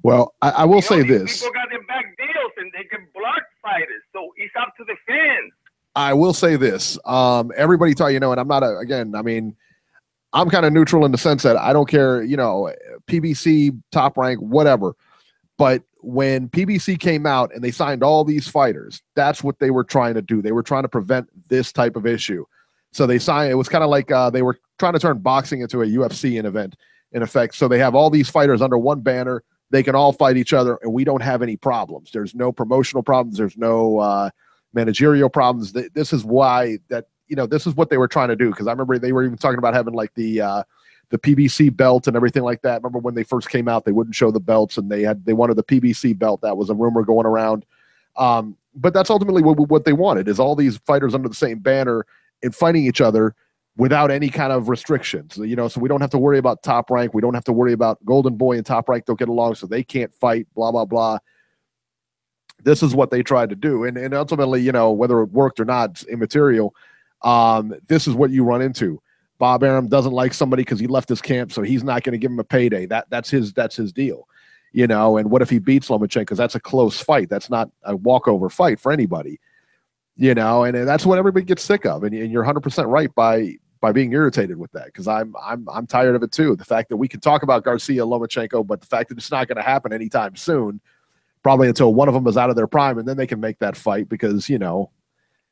Well, I will say this. People got their back deals and they can block fighters. So it's up to the fans. I will say this. Everybody thought, and I'm not I'm kind of neutral in the sense that I don't care, PBC, Top Rank, whatever. But when PBC came out and they signed all these fighters, that's what they were trying to do. They were trying to prevent this type of issue. So they signed, it was kind of like they were trying to turn boxing into a UFC event, in effect. So they have all these fighters under one banner. They can all fight each other, and we don't have any problems. There's no promotional problems. There's no managerial problems. This is why this is what they were trying to do. Because I remember they were even talking about having like the PBC belt and everything like that. Remember when they first came out, they wouldn't show the belts, and they wanted the PBC belt. That was a rumor going around. But that's ultimately what they wanted, is all these fighters under the same banner and fighting each other without any kind of restrictions. So we don't have to worry about Top Rank. We don't have to worry about Golden Boy and Top Rank don't get along, so they can't fight, blah, blah, blah. This is what they tried to do. And ultimately, whether it worked or not, it's immaterial. This is what you run into. Bob Arum doesn't like somebody because he left his camp, so he's not going to give him a payday. That's his deal. And what if he beats Lomachenko? Because that's a close fight. That's not a walkover fight for anybody. And that's what everybody gets sick of. And you're 100% right by being irritated with that, because I'm tired of it too. The fact that we can talk about Garcia, Lomachenko, but the fact that it's not going to happen anytime soon, probably until one of them is out of their prime, and then they can make that fight, because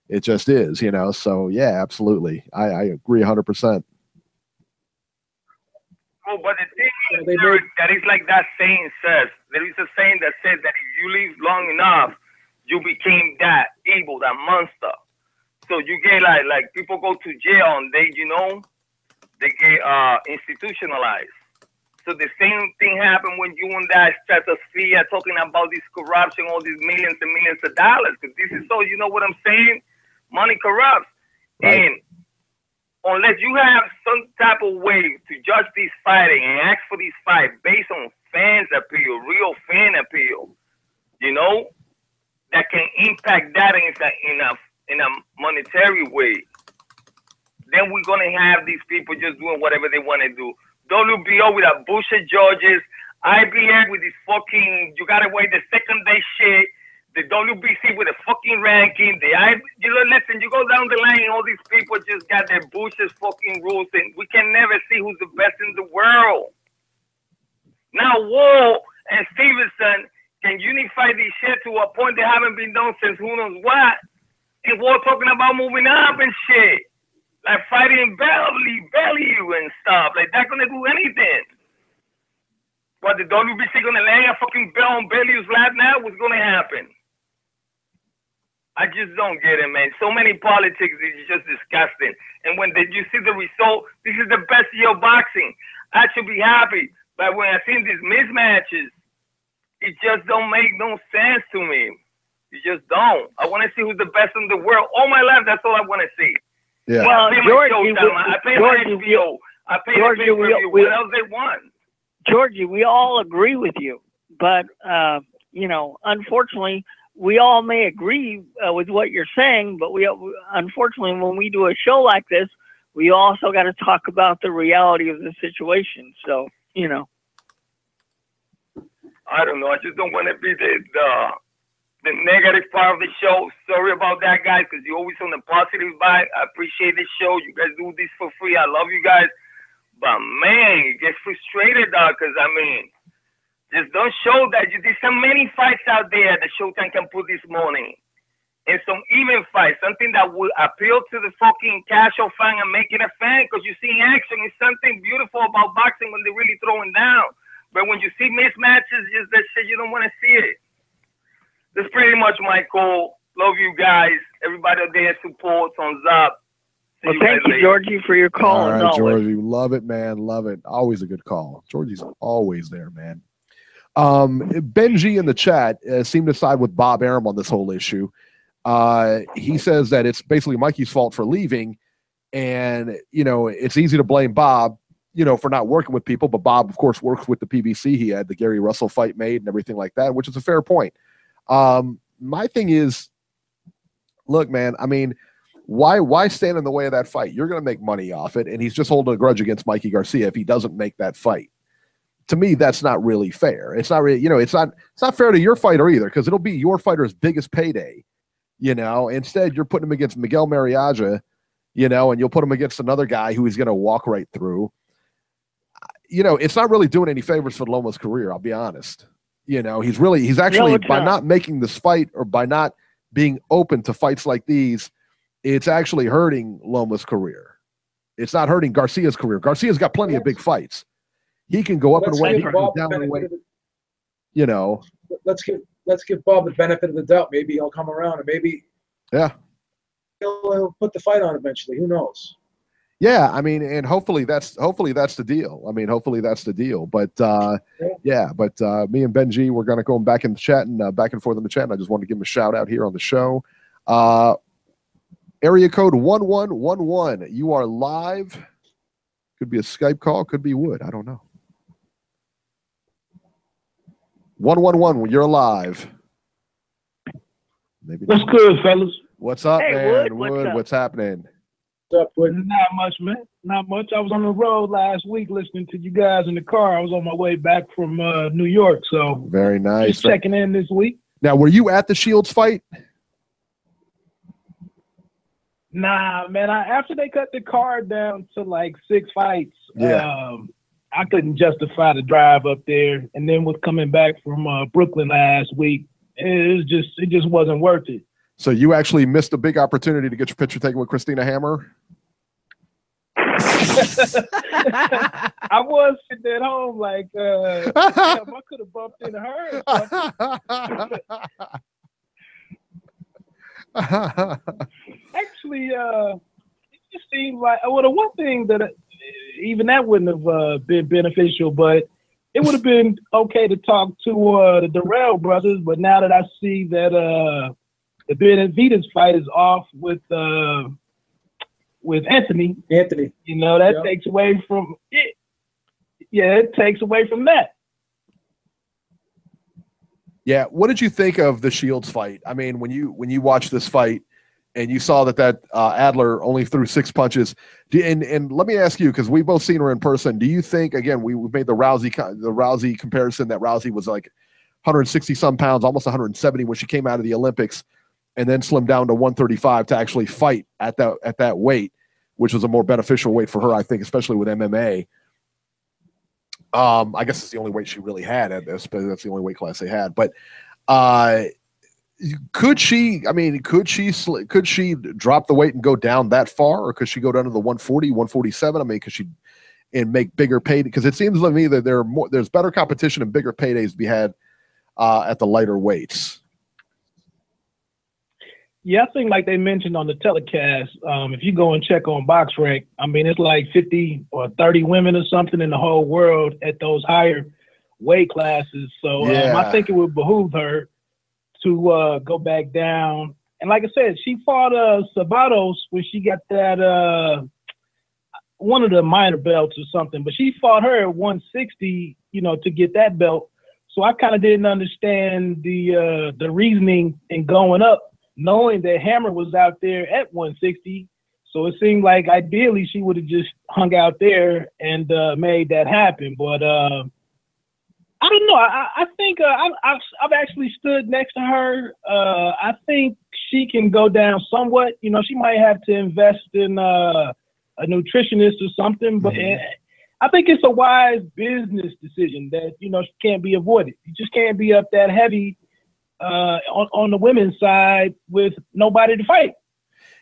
it just is. So yeah, absolutely, I agree 100%. Oh, but the thing is, that is like that saying says. There is a saying that says that if you live long enough, you became that evil, that monster. So you get like people go to jail and they get institutionalized. So the same thing happened when you and that stratosphere talking about this corruption, all these millions and millions of dollars. Because this is so, you know what I'm saying? Money corrupts. Right. And unless you have some type of way to judge this fighting and ask for this fight based on fans appeal, real fan appeal, that can impact that in a monetary way, then we're going to have these people just doing whatever they want to do. WBO with a bush of judges, IBF with this fucking, you got to wait the second day shit, the WBC with a fucking ranking, listen, you go down the line, all these people just got their Bush's fucking rules, and we can never see who's the best in the world. Now, Wall and Stevenson can unify this shit to a point that haven't been done since who knows what. And we're talking about moving up and shit. Like fighting value and stuff. Like, that's going to do anything. What, the WBC going to lay a fucking bell on Bellew's lap now? What's going to happen? I just don't get it, man. So many politics is just disgusting. And when you see the result, this is the best year of boxing. I should be happy. But when I see these mismatches, it just don't make no sense to me. You just don't. I want to see who's the best in the world. All my life, that's all I want to see. Yeah. Well, I pay my HBO. I pay my pay-per-view. What else they want? Georgie, we all agree with you. But, unfortunately, we all may agree with what you're saying. But unfortunately, when we do a show like this, we also got to talk about the reality of the situation. So, I don't know. I just don't want to be the negative part of the show. Sorry about that, guys, because you're always on the positive side. I appreciate this show. You guys do this for free. I love you guys. But, man, you get frustrated, dog, because, just don't show that. There's so many fights out there that Showtime can put this morning. And some even fights, something that will appeal to the fucking casual fan and make it a fan, because you see action. It's something beautiful about boxing when they're really throwing down. But when you see mismatches, just that shit, you don't want to see it. That's pretty much my call. Love you guys. Everybody out there support. Thumbs up. Well, thank you, Georgie, for your call. All right, Georgie. Love it, man. Love it. Always a good call. Georgie's always there, man. Benji in the chat seemed to side with Bob Arum on this whole issue. He says that it's basically Mikey's fault for leaving, and it's easy to blame Bob, for not working with people, but Bob, of course, works with the PBC. He had the Gary Russell fight made and everything like that, which is a fair point. My thing is, look, man, why stand in the way of that fight? You're going to make money off it, and he's just holding a grudge against Mikey Garcia if he doesn't make that fight. to me, that's not really fair. It's not really, it's not fair to your fighter either, because it'll be your fighter's biggest payday. Instead you're putting him against Miguel Marriaga, and you'll put him against another guy who he's going to walk right through. It's not really doing any favors for Loma's career. I'll be honest. He's actually, by not making this fight or by not being open to fights like these, it's actually hurting Loma's career. It's not hurting Garcia's career. Garcia's got plenty of big fights. He can go up and away. He can go down and away. Let's give Bob the benefit of the doubt. Maybe he'll come around, and maybe he'll put the fight on eventually. Who knows? Yeah, I mean, and hopefully that's the deal. Hopefully that's the deal. But me and Benji, we're gonna go back in the chat and back and forth in the chat. And I just wanted to give him a shout out here on the show. Area code 1111. You are live. Could be a Skype call. Could be Wood. I don't know. 111. You're live. Maybe. What's good, fellas? What's up, Hey, man? Wood, What's happening? What's up, Wood? Not much, man. Not much. I was on the road last week listening to you guys in the car. I was on my way back from New York, so very nice. Just checking in this week. Now, were you at the Shields fight? Nah, man. After they cut the card down to like 6 fights, I couldn't justify the drive up there. And then was coming back from Brooklyn last week. It just wasn't worth it. So you actually missed a big opportunity to get your picture taken with Christina Hammer? I was sitting at home like, damn, I could have bumped into her. Actually, it just seemed like, well, the one thing that even that wouldn't have been beneficial, but it would have been okay to talk to the Darrell brothers. But now that I see that the Benavidez fight is off with Anthony, that takes away from it. Yeah, it takes away from that. Yeah, what did you think of the Shields fight? I mean, when you watched this fight and you saw that Adler only threw 6 punches, and let me ask you, because we've both seen her in person, do you think, again, we made the Rousey comparison, that Rousey was like 160 some pounds, almost 170 when she came out of the Olympics, and then slimmed down to 135 to actually fight at that weight, which was a more beneficial weight for her, I think, especially with MMA. I guess it's the only weight she really had at this, but that's the only weight class they had. But could she drop the weight and go down that far, or could she go down to the 140, 147? I mean, could she and make bigger pay? Because it seems to me that there's better competition and bigger paydays to be had at the lighter weights. Yeah, I think like they mentioned on the telecast, if you go and check on BoxRec, I mean, it's like 50 or 30 women or something in the whole world at those higher weight classes. So I think it would behoove her to go back down. And like I said, she fought Sabatos when she got that one of the minor belts or something, but she fought her at 160, to get that belt. So I kind of didn't understand the reasoning in going up, knowing that Hammer was out there at 160. So it seemed like ideally she would have just hung out there and made that happen. But I don't know. I think I've actually stood next to her. I think she can go down somewhat. She might have to invest in a nutritionist or something, but I think it's a wise business decision that, can't be avoided. You just can't be up that heavy on the women's side with nobody to fight.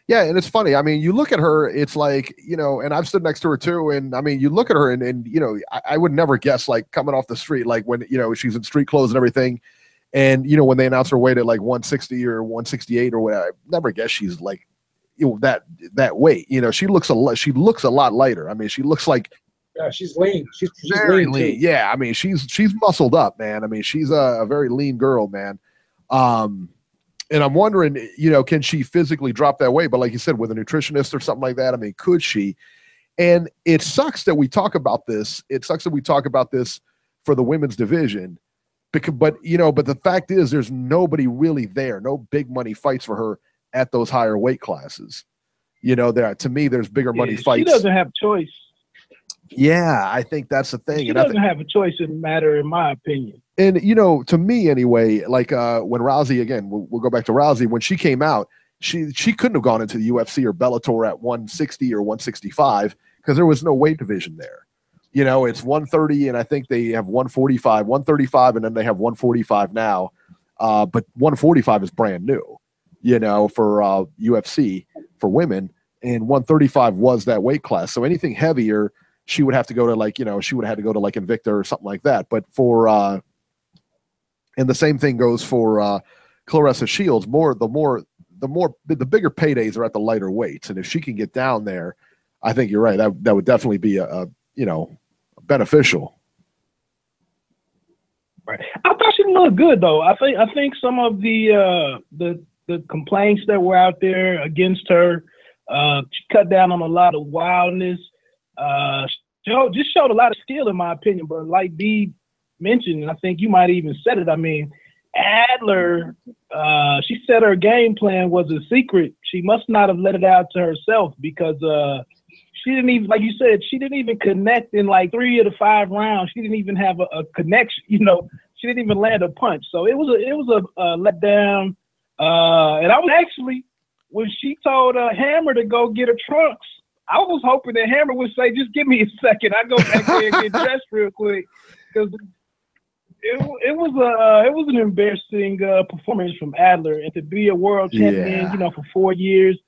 Yeah, and it's funny. I mean, you look at her, it's like, and I've stood next to her too, and I mean, you look at her and I would never guess, like, coming off the street, like when, she's in street clothes and everything, and, when they announce her weight at like 160 or 168 or whatever, I never guess she's like, that weight. She looks a lot lighter. I mean, she looks like, yeah, she's lean. She's very lean. Yeah, I mean, she's muscled up, man. I mean, she's a very lean girl, man. And I'm wondering, can she physically drop that weight? But like you said, with a nutritionist or something like that, I mean, could she? And it sucks that we talk about this. It sucks that we talk about this for the women's division, but the fact is, there's nobody really there. No big money fights for her at those higher weight classes. To me, there's bigger money fights. She doesn't have choice. Yeah, I think that's the thing. She doesn't have a choice in the matter, in my opinion. And, you know, to me anyway, like when Rousey, again, we'll go back to Rousey, when she came out, she couldn't have gone into the UFC or Bellator at 160 or 165 because there was no weight division there. You know, it's 130, and I think they have 145, 135, and then they have 145 now. But 145 is brand new, you know, for UFC for women, and 135 was that weight class. So anything heavier, she would have to go to, like, you know, she would have had to go to like Invicta or something like that. But for and the same thing goes for Claressa Shields. The bigger paydays are at the lighter weights, and if she can get down there, I think you're right. That would definitely be a you know, beneficial. Right. I thought she looked good though. I think some of the complaints that were out there against her, she cut down on a lot of wildness. Just showed a lot of skill in my opinion. But like Beeb mentioned, and I think you might even said it. I mean, Adler, she said her game plan was a secret. She must not have let it out to herself because she didn't even, like you said, she didn't even connect in like 3 of the 5 rounds. She didn't even have a connection. You know, she didn't even land a punch. So it was a letdown. And I was actually, when she told Hammer to go get her trunks, I was hoping that Hammer would say, "Just give me a second. I go back there and get dressed real quick," because it was an embarrassing performance from Adler, and to be a world champion, you know, for 4 years.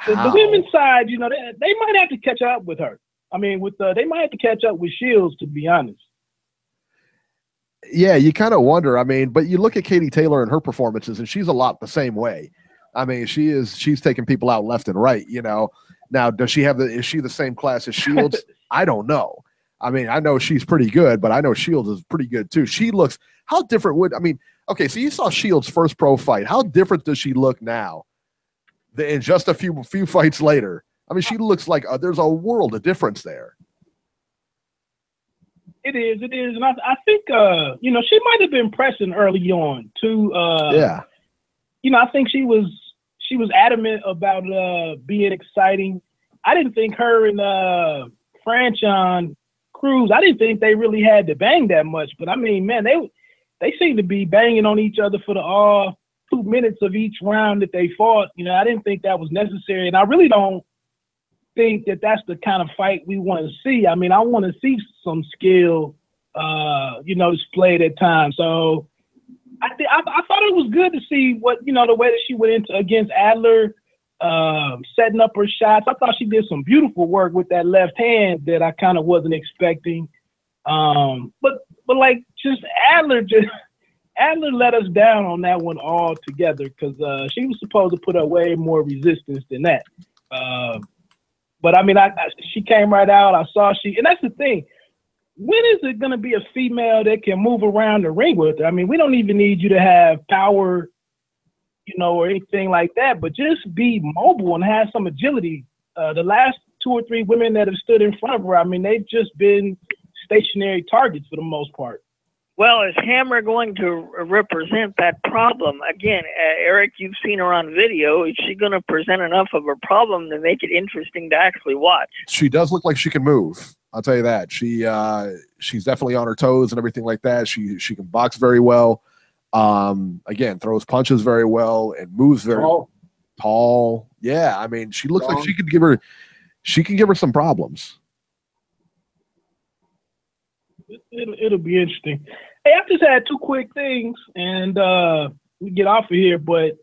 The women's side, you know, they might have to catch up with her. I mean, they might have to catch up with Shields, to be honest. Yeah, you kind of wonder. I mean, but you look at Katie Taylor and her performances, and she's a lot the same way. I mean, she's taking people out left and right, you know. Now, is she the same class as Shields? I don't know. I mean, I know she's pretty good, but I know Shields is pretty good too. She looks, how different okay, so you saw Shields' first pro fight. How different does she look now than just a few fights later? I mean, she looks like there's a world of difference there. It is. And I think, you know, she might have been pressing early on too. Yeah. You know, I think she was adamant about being exciting. I didn't think her and Franchon Cruz, I didn't think they really had to bang that much. But I mean, man, they seem to be banging on each other for the 2 minutes of each round that they fought. You know, I didn't think that was necessary. And I really don't think that that's the kind of fight we want to see. I mean, I want to see some skill, you know, displayed at times. So I thought it was good to see what, you know, the way that she went into against Adler, setting up her shots. I thought she did some beautiful work with that left hand that I kind of wasn't expecting. But like just Adler let us down on that one altogether because she was supposed to put up way more resistance than that. But I mean, she came right out. I saw and that's the thing. When is it going to be a female that can move around the ring with her? I mean, we don't even need you to have power, you know, or anything like that, but just be mobile and have some agility. The last 2 or 3 women that have stood in front of her, I mean, they've just been stationary targets for the most part. Well, is Hammer going to represent that problem? Again, Eric, you've seen her on video. Is she going to present enough of a problem to make it interesting to actually watch? She does look like she can move. I'll tell you that. She's definitely on her toes and everything like that. She can box very well. Again, throws punches very well and moves very tall. Yeah, I mean, she looks like she can give her some problems. It'll be interesting. Hey, I just had 2 quick things, and we get off of here. But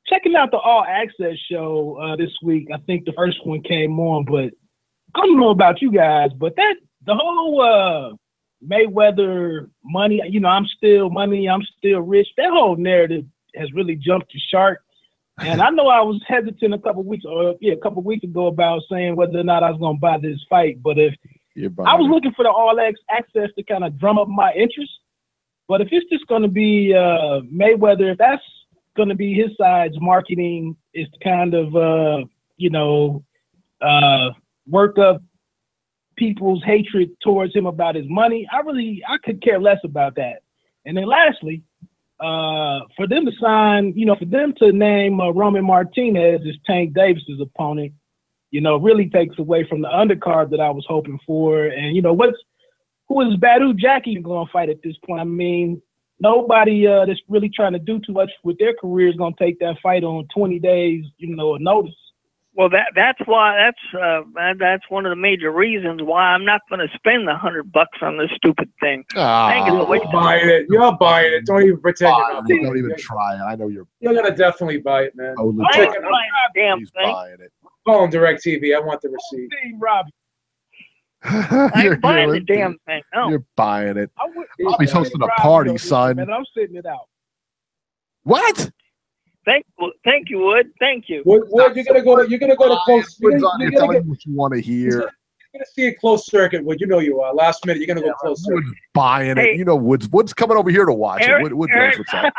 checking out the All Access show this week, I think the first one came on. But I don't know about you guys, but the whole Mayweather money, you know, I'm still rich. That whole narrative has really jumped the shark. And I know I was hesitant a couple weeks ago about saying whether or not I was going to buy this fight, but I was looking for the All Access to kind of drum up my interest. But if it's just going to be Mayweather, if that's going to be his side's marketing, is kind of, you know, work up people's hatred towards him about his money, I could care less about that. And then lastly, for them to sign, you know, for them to name Roman Martinez as Tank Davis's opponent, really takes away from the undercard that I was hoping for. And, who is Badu Jackie going to fight at this point? I mean, nobody that's really trying to do too much with their career is going to take that fight on 20 days, of notice. Well, that's why that's one of the major reasons why I'm not going to spend the $100 on this stupid thing. You're buying it. You're buying it. Don't even pretend you're not. Don't even try. I know you're. You're gonna definitely buy it, man. I'm buying the damn He's thing. buying it. Call him DirecTV. I want the receipt. Robbie. I'm buying the damn thing. No. You're buying it. Robbie's hosting a party, son. Man, I'm sitting it out. What? Thank you, Wood. Thank you. Wood, you're gonna go to close. You're telling you what you want to hear. You're gonna see a close circuit, Wood. You know you are. Last minute, you're gonna go close circuit. Wood's buying it. Wood's coming over here to watch it. Wood knows what's up.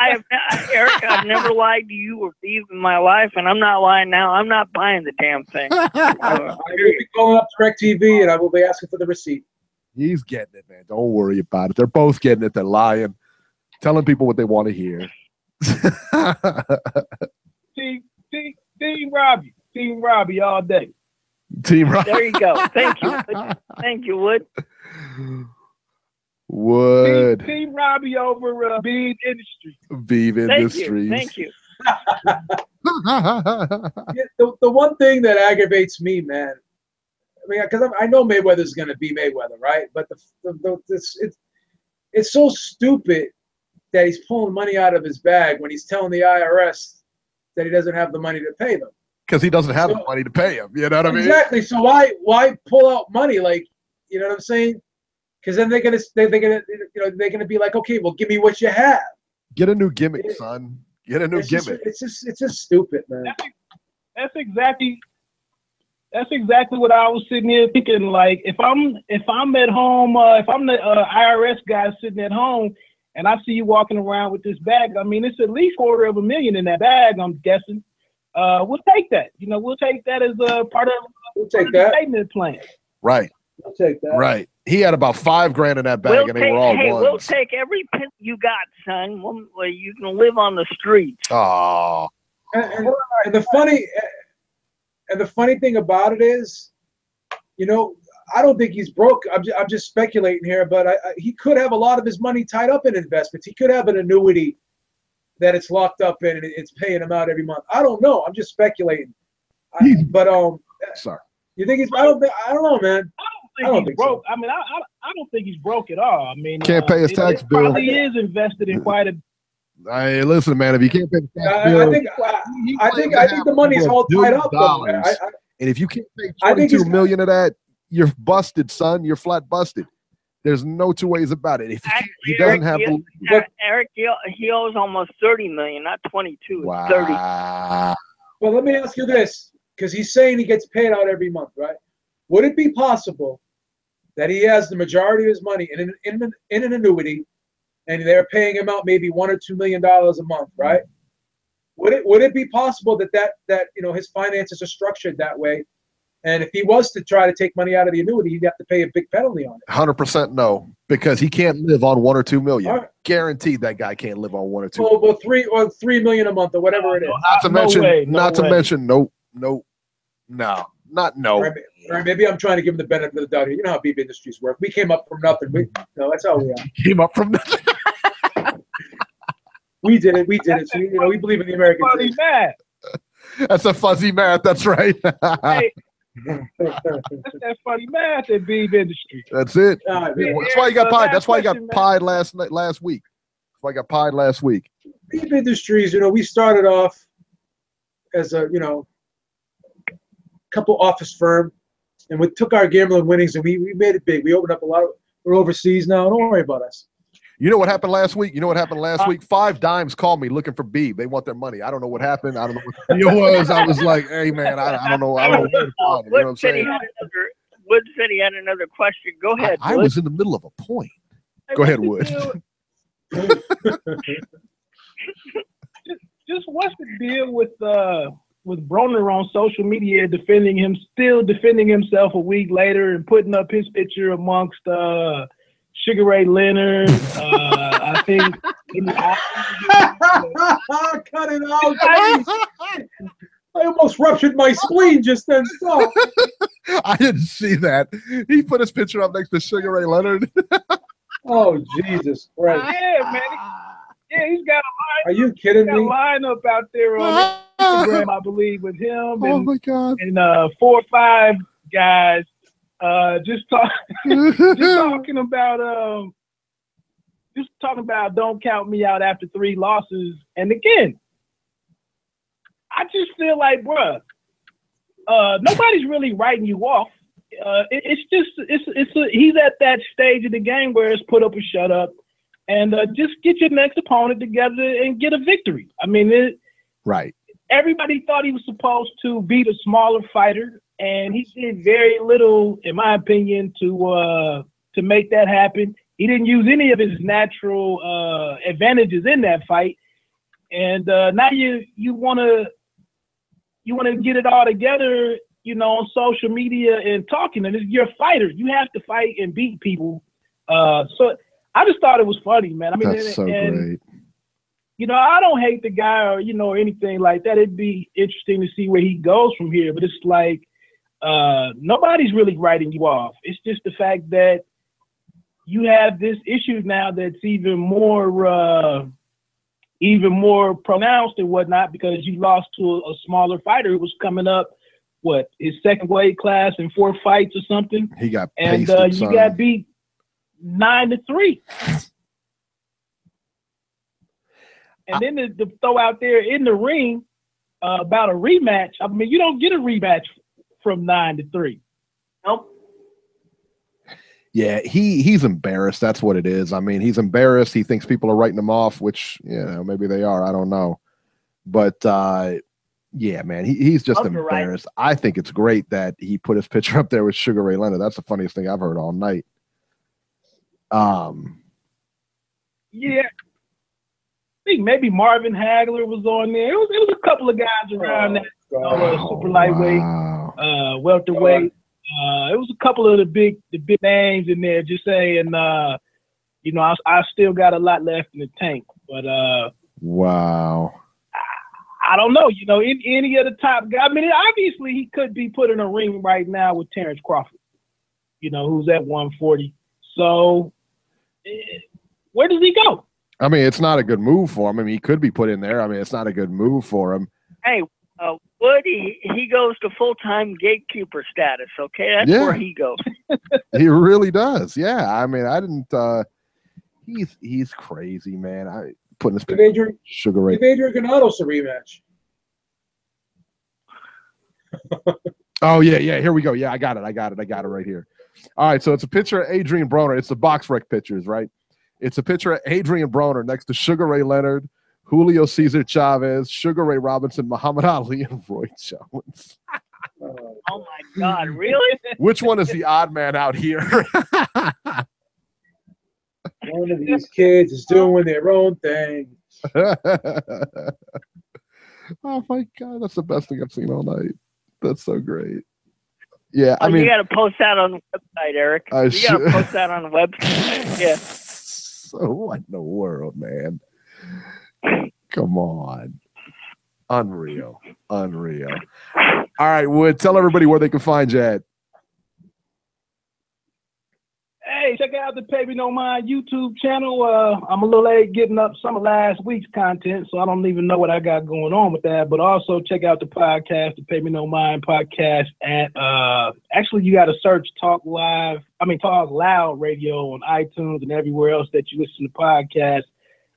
Eric, I've never lied to you or Beeb in my life, and I'm not lying now. I'm not buying the damn thing. I will be calling up DirecTV, and I will be asking for the receipt. He's getting it, man. Don't worry about it. They're both getting it. They're lying, telling people what they want to hear. Team Robbie all day. Team Robbie. There you go. Thank you, Wood. Wood. Team Robbie over Beeb Industries. Beeb Industries. Thank you. The one thing that aggravates me, man. I mean, because I know Mayweather's going to be Mayweather, right? But it's so stupid that he's pulling money out of his bag when he's telling the IRS that he doesn't have the money to pay them. Because he doesn't have the money to pay him. You know what I mean? Exactly. So why pull out money? Like, you know what I'm saying? Because then they're gonna be like, okay, well, give me what you have. Get a new gimmick, son. Get a new gimmick. It's just stupid, man. That's exactly what I was sitting here thinking. Like, if I'm at home, if I'm the IRS guy sitting at home, and I see you walking around with this bag, I mean, it's at least $250,000 in that bag, I'm guessing. We'll take that. We'll take that as a part of the payment plan. Right. We'll take that. Right. He had about $5,000 in that bag, and they were all ones. We'll take every penny you got, son. You can live on the streets. Oh. And the funny thing about it is, I don't think he's broke. I'm just speculating here, but he could have a lot of his money tied up in investments. He could have an annuity that it's locked up in and it's paying him out every month. I don't know. I'm just speculating. Sorry. You think he's? I don't know, man. I don't think he's broke. So. I mean, I don't think he's broke at all. I mean, can't pay his tax bill. Probably is invested in quite a. Hey, listen, man. If you can't pay the tax bill, I think the money's all tied up. And if you can't pay $22 million of that, you're busted, son. You're flat busted. There's no two ways about it. If he doesn't have Eric, he owes almost $30 million, not 22. Wow. 30. Well, let me ask you this, because he's saying he gets paid out every month, right? Would it be possible that he has the majority of his money in an annuity, and they're paying him out maybe $1 or $2 million a month, right? Would it be possible that his finances are structured that way? And if he was to try to take money out of the annuity, he'd have to pay a big penalty on it. 100% no, because he can't live on $1 or $2 million. Right. Guaranteed that guy can't live on $1 or $2 million. Well, $3 million a month or whatever it is. Not to mention, no. Or maybe I'm trying to give him the benefit of the doubt here. You know how Beeb Industries work. We came up from nothing. That's how we are. Came up from nothing. We did it. So, we believe in the American dream. That's a fuzzy math. That's right. Hey. That's that funny math at Beeb Industries. That's it. That's why you got pied. That's why you got pied last week. That's why I got pied last week. Beeb Industries, we started off as a, couple office firm, and we took our gambling winnings and we made it big. We opened up a lot. We're overseas now. Don't worry about us. You know what happened last week? week? 5 dimes called me looking for Beeb. They want their money. I don't know what happened. I don't know what the deal was. I was like, hey, man, I don't know. I don't know where to find him. You know what I'm saying? Wood said he had another question. Go ahead, I was in the middle of a point. Go ahead, Wood. Just what's the deal with Broner on social media defending himself a week later and putting up his picture amongst Sugar Ray Leonard, I think. Cut it out. I almost ruptured my spleen just then. Stop. I didn't see that. He put his picture up next to Sugar Ray Leonard. Oh, Jesus Christ. Yeah, man. Yeah, he's got a Are you kidding me? lineup out there on Instagram, I believe, with him Oh my God. and 4 or 5 guys just talking about don't count me out after 3 losses. And again, I just feel like, bruh, nobody's really writing you off. He's at that stage of the game where it's put up or shut up, and just get your next opponent together and get a victory. I mean, right. Everybody thought he was supposed to beat a smaller fighter, and he did very little, in my opinion, to make that happen. He didn't use any of his natural advantages in that fight, and now you want to get it all together, you know, on social media and talking. And you're a fighter. You have to fight and beat people. So I just thought it was funny, man. I mean, that's so great. You know, I don't hate the guy or, you know, or anything like that. It'd be interesting to see where he goes from here. But it's like nobody's really writing you off. It's just the fact that you have this issue now that's even more pronounced and whatnot, because you lost to a smaller fighter who was coming up, his second weight class in 4 fights or something. He got pasted, and you got beat 9-3. And then to throw out there in the ring about a rematch. I mean, you don't get a rematch from 9-3. Nope. Yeah, he's embarrassed. That's what it is. I mean, he's embarrassed. He thinks people are writing him off, which, you know, maybe they are. I don't know. But yeah, man, he's just embarrassed. Right. I think it's great that he put his picture up there with Sugar Ray Leonard. That's the funniest thing I've heard all night. Yeah. I think maybe Marvin Hagler was on there. It was a couple of guys around that super lightweight, welterweight. It was a couple of the big names in there, just saying, you know, I still got a lot left in the tank. But wow. I don't know, you know, any of the top guys. I mean, obviously he could be put in a ring right now with Terrence Crawford, you know, who's at 140. So where does he go? I mean, it's not a good move for him. I mean, he could be put in there. I mean, it's not a good move for him. Hey, Woody, he goes to full-time gatekeeper status, okay? That's where he goes. He really does. Yeah. I mean, I didn't he's crazy, man. I putting this Sugar Ray. Give Adrian Granados a rematch. Oh yeah. Here we go. Yeah, I got it right here. All right, so it's a picture of Adrian Broner. It's the box rec pictures, right? It's a picture of Adrian Broner next to Sugar Ray Leonard, Julio Cesar Chavez, Sugar Ray Robinson, Muhammad Ali, and Roy Jones. Oh my God, really? Which one is the odd man out here? One of these kids is doing their own thing. Oh my God, that's the best thing I've seen all night. That's so great. Yeah, I mean, you got to post that on the website, Eric. You got to post that on the website. Yeah. So what in the world, man? Come on. Unreal. All right, Wood, tell everybody where they can find you at. Hey, check out the Pay Me No Mind YouTube channel. I'm a little late getting up some of last week's content, so I don't even know what I got going on with that. But also check out the podcast, the Pay Me No Mind podcast at actually you got to search Talk Loud Radio on iTunes and everywhere else that you listen to podcasts.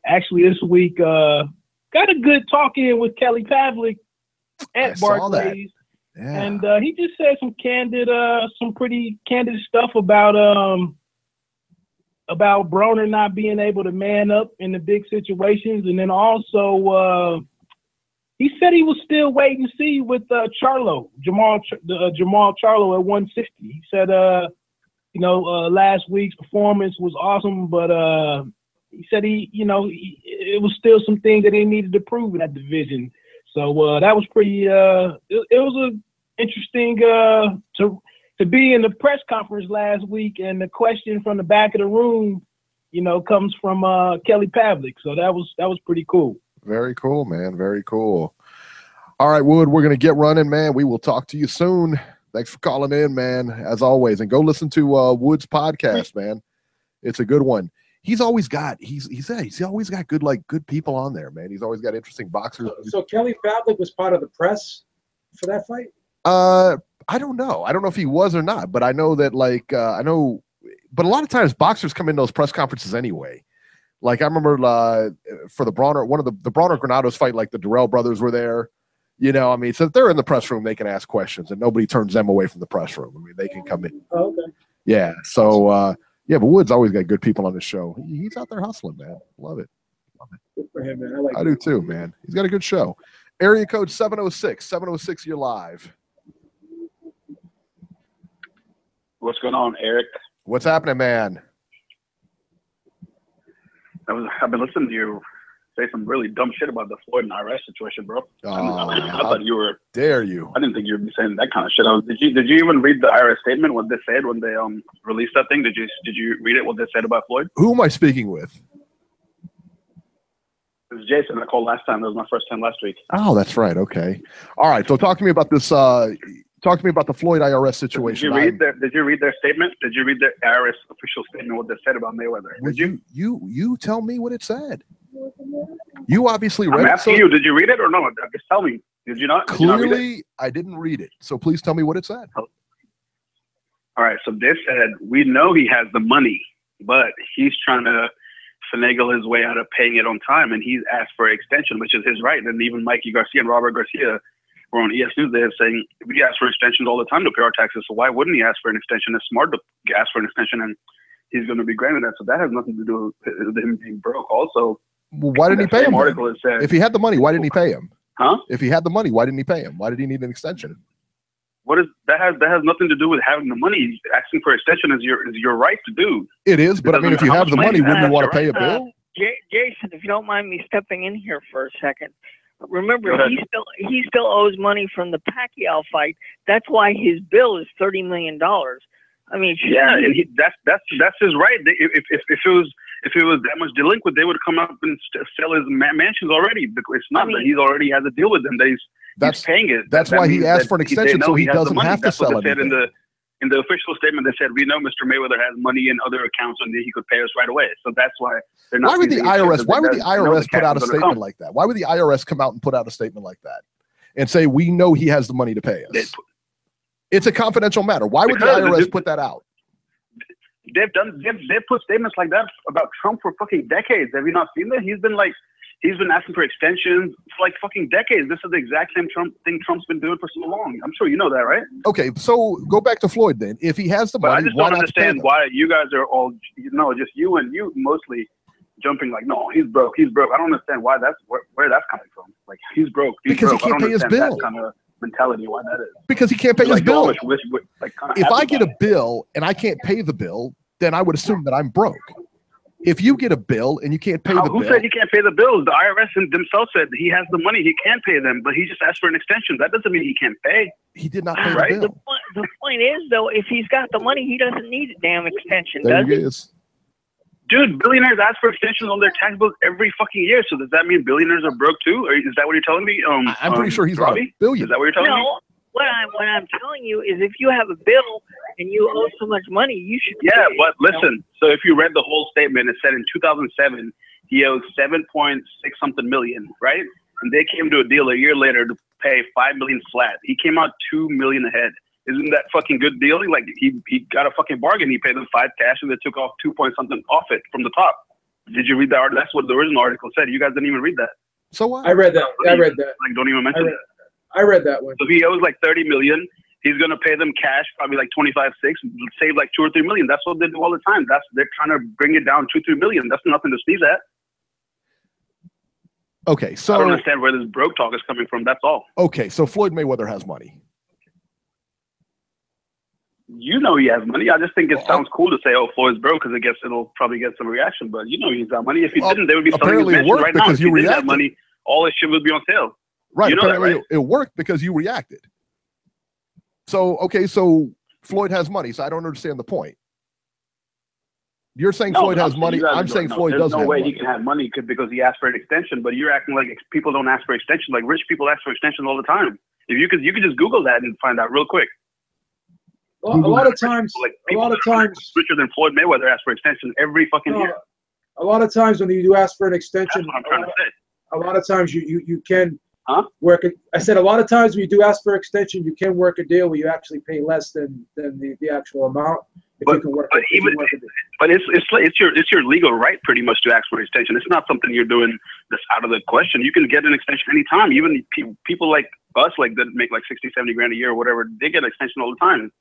Actually, this week got a good talk in with Kelly Pavlik at Barclays. Yeah. And he just said some pretty candid stuff about Broner not being able to man up in the big situations. And then also he said he was still waiting to see with Jamal Charlo at 160. He said, last week's performance was awesome, but he said it was still some things that he needed to prove in that division. So that was pretty. It was interesting to be in the press conference last week, and the question from the back of the room, comes from Kelly Pavlik. So that was pretty cool. Very cool, man. Very cool. All right, Wood, we're going to get running, man. We will talk to you soon. Thanks for calling in, man, as always. And go listen to Wood's podcast, man. It's a good one. He's always got always got good people on there, man. He's always got interesting boxers. So Kelly Fablik was part of the press for that fight? I don't know. I don't know if he was or not, but I know that but a lot of times boxers come in those press conferences anyway. Like I remember for the Broner, one of the Broner Granados fight, like the Durrell brothers were there. You know, I mean, so if they're in the press room, they can ask questions and nobody turns them away from the press room. I mean, they can come in. Oh, okay. Yeah. So, yeah, but Wood's always got good people on the show. He's out there hustling, man. Love it. Good for him, man. I do too, man. He's got a good show. Area code 706. 706, you're live. What's going on, Eric? What's happening, man? I've been listening to you say some really dumb shit about the Floyd and IRS situation, bro. I thought you were. Dare you? I didn't think you'd be saying that kind of shit. Did you even read the IRS statement? What they said when they released that thing? Did you read it? What they said about Floyd? Who am I speaking with? It was Jason. I called last time. That was my first time last week. Oh, that's right. Okay. All right. So talk to me about this. Talk to me about the Floyd IRS situation. Did you read their statement? Did you read the IRS official statement? What they said about Mayweather? Did you? You tell me what it said. You obviously read I'm it. asking you, did you read it or no? Just tell me. Did you not? Clearly, I didn't read it. So please tell me what it said. All right. So they said, we know he has the money, but he's trying to finagle his way out of paying it on time, and he's asked for an extension, which is his right. And even Mikey Garcia and Robert Garcia were on ES News. They're saying we ask for extensions all the time to pay our taxes. So why wouldn't he ask for an extension? It's smart to ask for an extension, and he's going to be granted that. So that has nothing to do with him being broke. Also, well, why didn't he pay him? Article it said, if he had the money, why didn't he pay him? Huh? If he had the money, why didn't he pay him? Why did he need an extension? What is that? Has nothing to do with having the money. Asking for extension is your right to do. It is, but I mean, if you have the money, wouldn't you want to pay a bill? Jason, if you don't mind me stepping in here for a second, remember he still owes money from the Pacquiao fight. That's why his bill is $30 million. I mean, yeah, and that's his right. If it was that much delinquent, they would come up and sell his mansions already. It's not that he already has a deal with them. He's paying it. That's why he asked for an extension, so he doesn't have to sell it. In the official statement, they said, we know Mr. Mayweather has money in other accounts and he could pay us right away. So that's why they're not. Why would the IRS put out a statement like that? Why would the IRS come out and put out a statement like that and say, we know he has the money to pay us? It's a confidential matter. Why would the IRS put that out? They've put statements like that about Trump for fucking decades. Have you not seen that? He's been asking for extensions for like fucking decades. This is the exact same thing Trump's been doing for so long. I'm sure you know that, right? Okay, so go back to Floyd then. If he has the money, I just don't understand why you guys are all, just you and you mostly jumping like, no, he's broke. He's broke. I don't understand why where that's coming from. Like, he's broke. Because he can't pay his bill. That kind of mentality, why that is. Because he can't pay his bill. If I get a bill and I can't pay the bill, then I would assume that I'm broke. If you get a bill and you can't pay the bill. Who said he can't pay the bills? The IRS themselves said he has the money. He can pay them, but he just asked for an extension. That doesn't mean he can't pay. He did not pay the bill. The point is, though, if he's got the money, he doesn't need a damn extension, does he? Dude, billionaires ask for extensions on their tax bills every fucking year. So does that mean billionaires are broke too? Or is that what you're telling me? I'm pretty sure he's not a billionaire. Is that what you're telling me? No. What I'm telling you is if you have a bill and you owe so much money, you should pay Yeah, it, but listen, so if you read the whole statement, it said in 2007, he owes 7.6 something million, right? And they came to a deal a year later to pay $5 million flat. He came out $2 million ahead. Isn't that fucking good deal? Like he got a fucking bargain. He paid them $5 cash and they took off 2 point something off it from the top. Did you read that article? That's what the original article said. You guys didn't even read that. So what? I read that. Like, don't even mention that. I read that one. So he owes like 30 million. He's gonna pay them cash, probably like 25, 6, save like 2 or 3 million. That's what they do all the time. They're trying to bring it down 2, 3 million. That's nothing to sneeze at. Okay, so I don't understand where this broke talk is coming from. That's all. Okay, so Floyd Mayweather has money. You know he has money. I just think it sounds cool to say, "Oh, Floyd's broke," because it'll probably get some reaction. But you know he's got money. If he didn't, they would be selling his mansion right now. If he didn't have money, all his shit would be on sale. Right. You know apparently that, right? It worked because you reacted. So, okay, so Floyd has money, so I don't understand the point. You're saying No, Floyd but has money. I'm saying Floyd there's doesn't no have way money. he can have money because he asked for an extension. But you're acting like people don't ask for extensions. Like rich people ask for extensions all the time. If you could just Google that and find out real quick. Well, a lot of times, richer than Floyd Mayweather ask for extension every fucking year. A lot of times when you do ask for an extension, That's what I'm trying to say. a lot of times you can work it. I said a lot of times when you do ask for extension, you can work a deal where you actually pay less than the actual amount. But it's your legal right pretty much to ask for an extension. It's not something you're doing that's out of the question. You can get an extension anytime. Even people like us, like that make like 60, 70 grand a year or whatever, they get an extension all the time.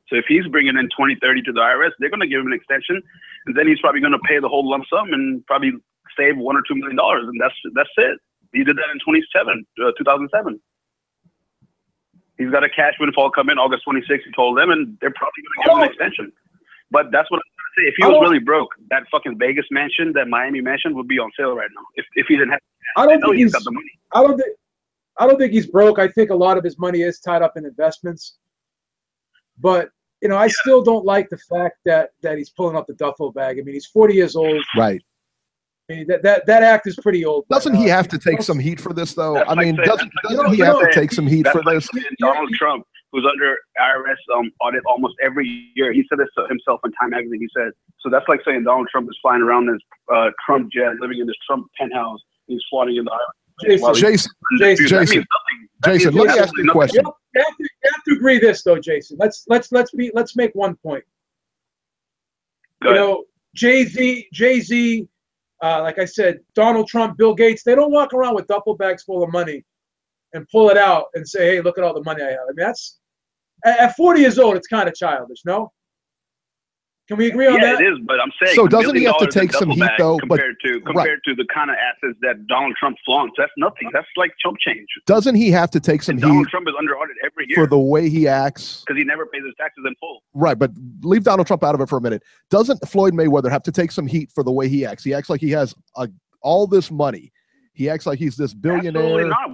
So if he's bringing in 20, 30 to the IRS, they're going to give him an extension, and then he's probably going to pay the whole lump sum and probably save $1 or $2 million, and that's it. He did that in 2007. He's got a cash windfall come in August 26th. He told them, and they're probably going to give him an extension. But that's what I'm trying to say. If he was really broke, that fucking Vegas mansion, that Miami mansion, would be on sale right now. If he didn't have, I don't think he's got the money. I don't think he's broke. I think a lot of his money is tied up in investments. But I still don't like the fact that he's pulling up the duffel bag. I mean, he's 40 years old. Right. I mean, that act is pretty old. Doesn't he have to take some heat for this, though? I mean, doesn't he have to take some heat for this? Donald Trump, who's under IRS audit almost every year, he said this himself in Time Magazine. He said, so that's like saying Donald Trump is flying around in his Trump jet, living in this Trump penthouse. He's flying in the IRS. Jason, let me ask you a question. You have to agree this though, Jason. Let's make one point. Jay-Z, like I said, Donald Trump, Bill Gates, they don't walk around with duffel bags full of money and pull it out and say, hey, look at all the money I have. I mean, that's at 40 years old, it's kind of childish, no? Can we agree on that? Yeah, it is, but I'm saying so doesn't he have to take some heat though? Compared to the kind of assets that Donald Trump flaunts, that's nothing. That's like chump change. Doesn't he have to take some heat? Donald Trump is under audit every year for the way he acts, because he never pays his taxes in full. Right, but leave Donald Trump out of it for a minute. Doesn't Floyd Mayweather have to take some heat for the way he acts? He acts like he has all this money. He acts like he's this billionaire. Absolutely not.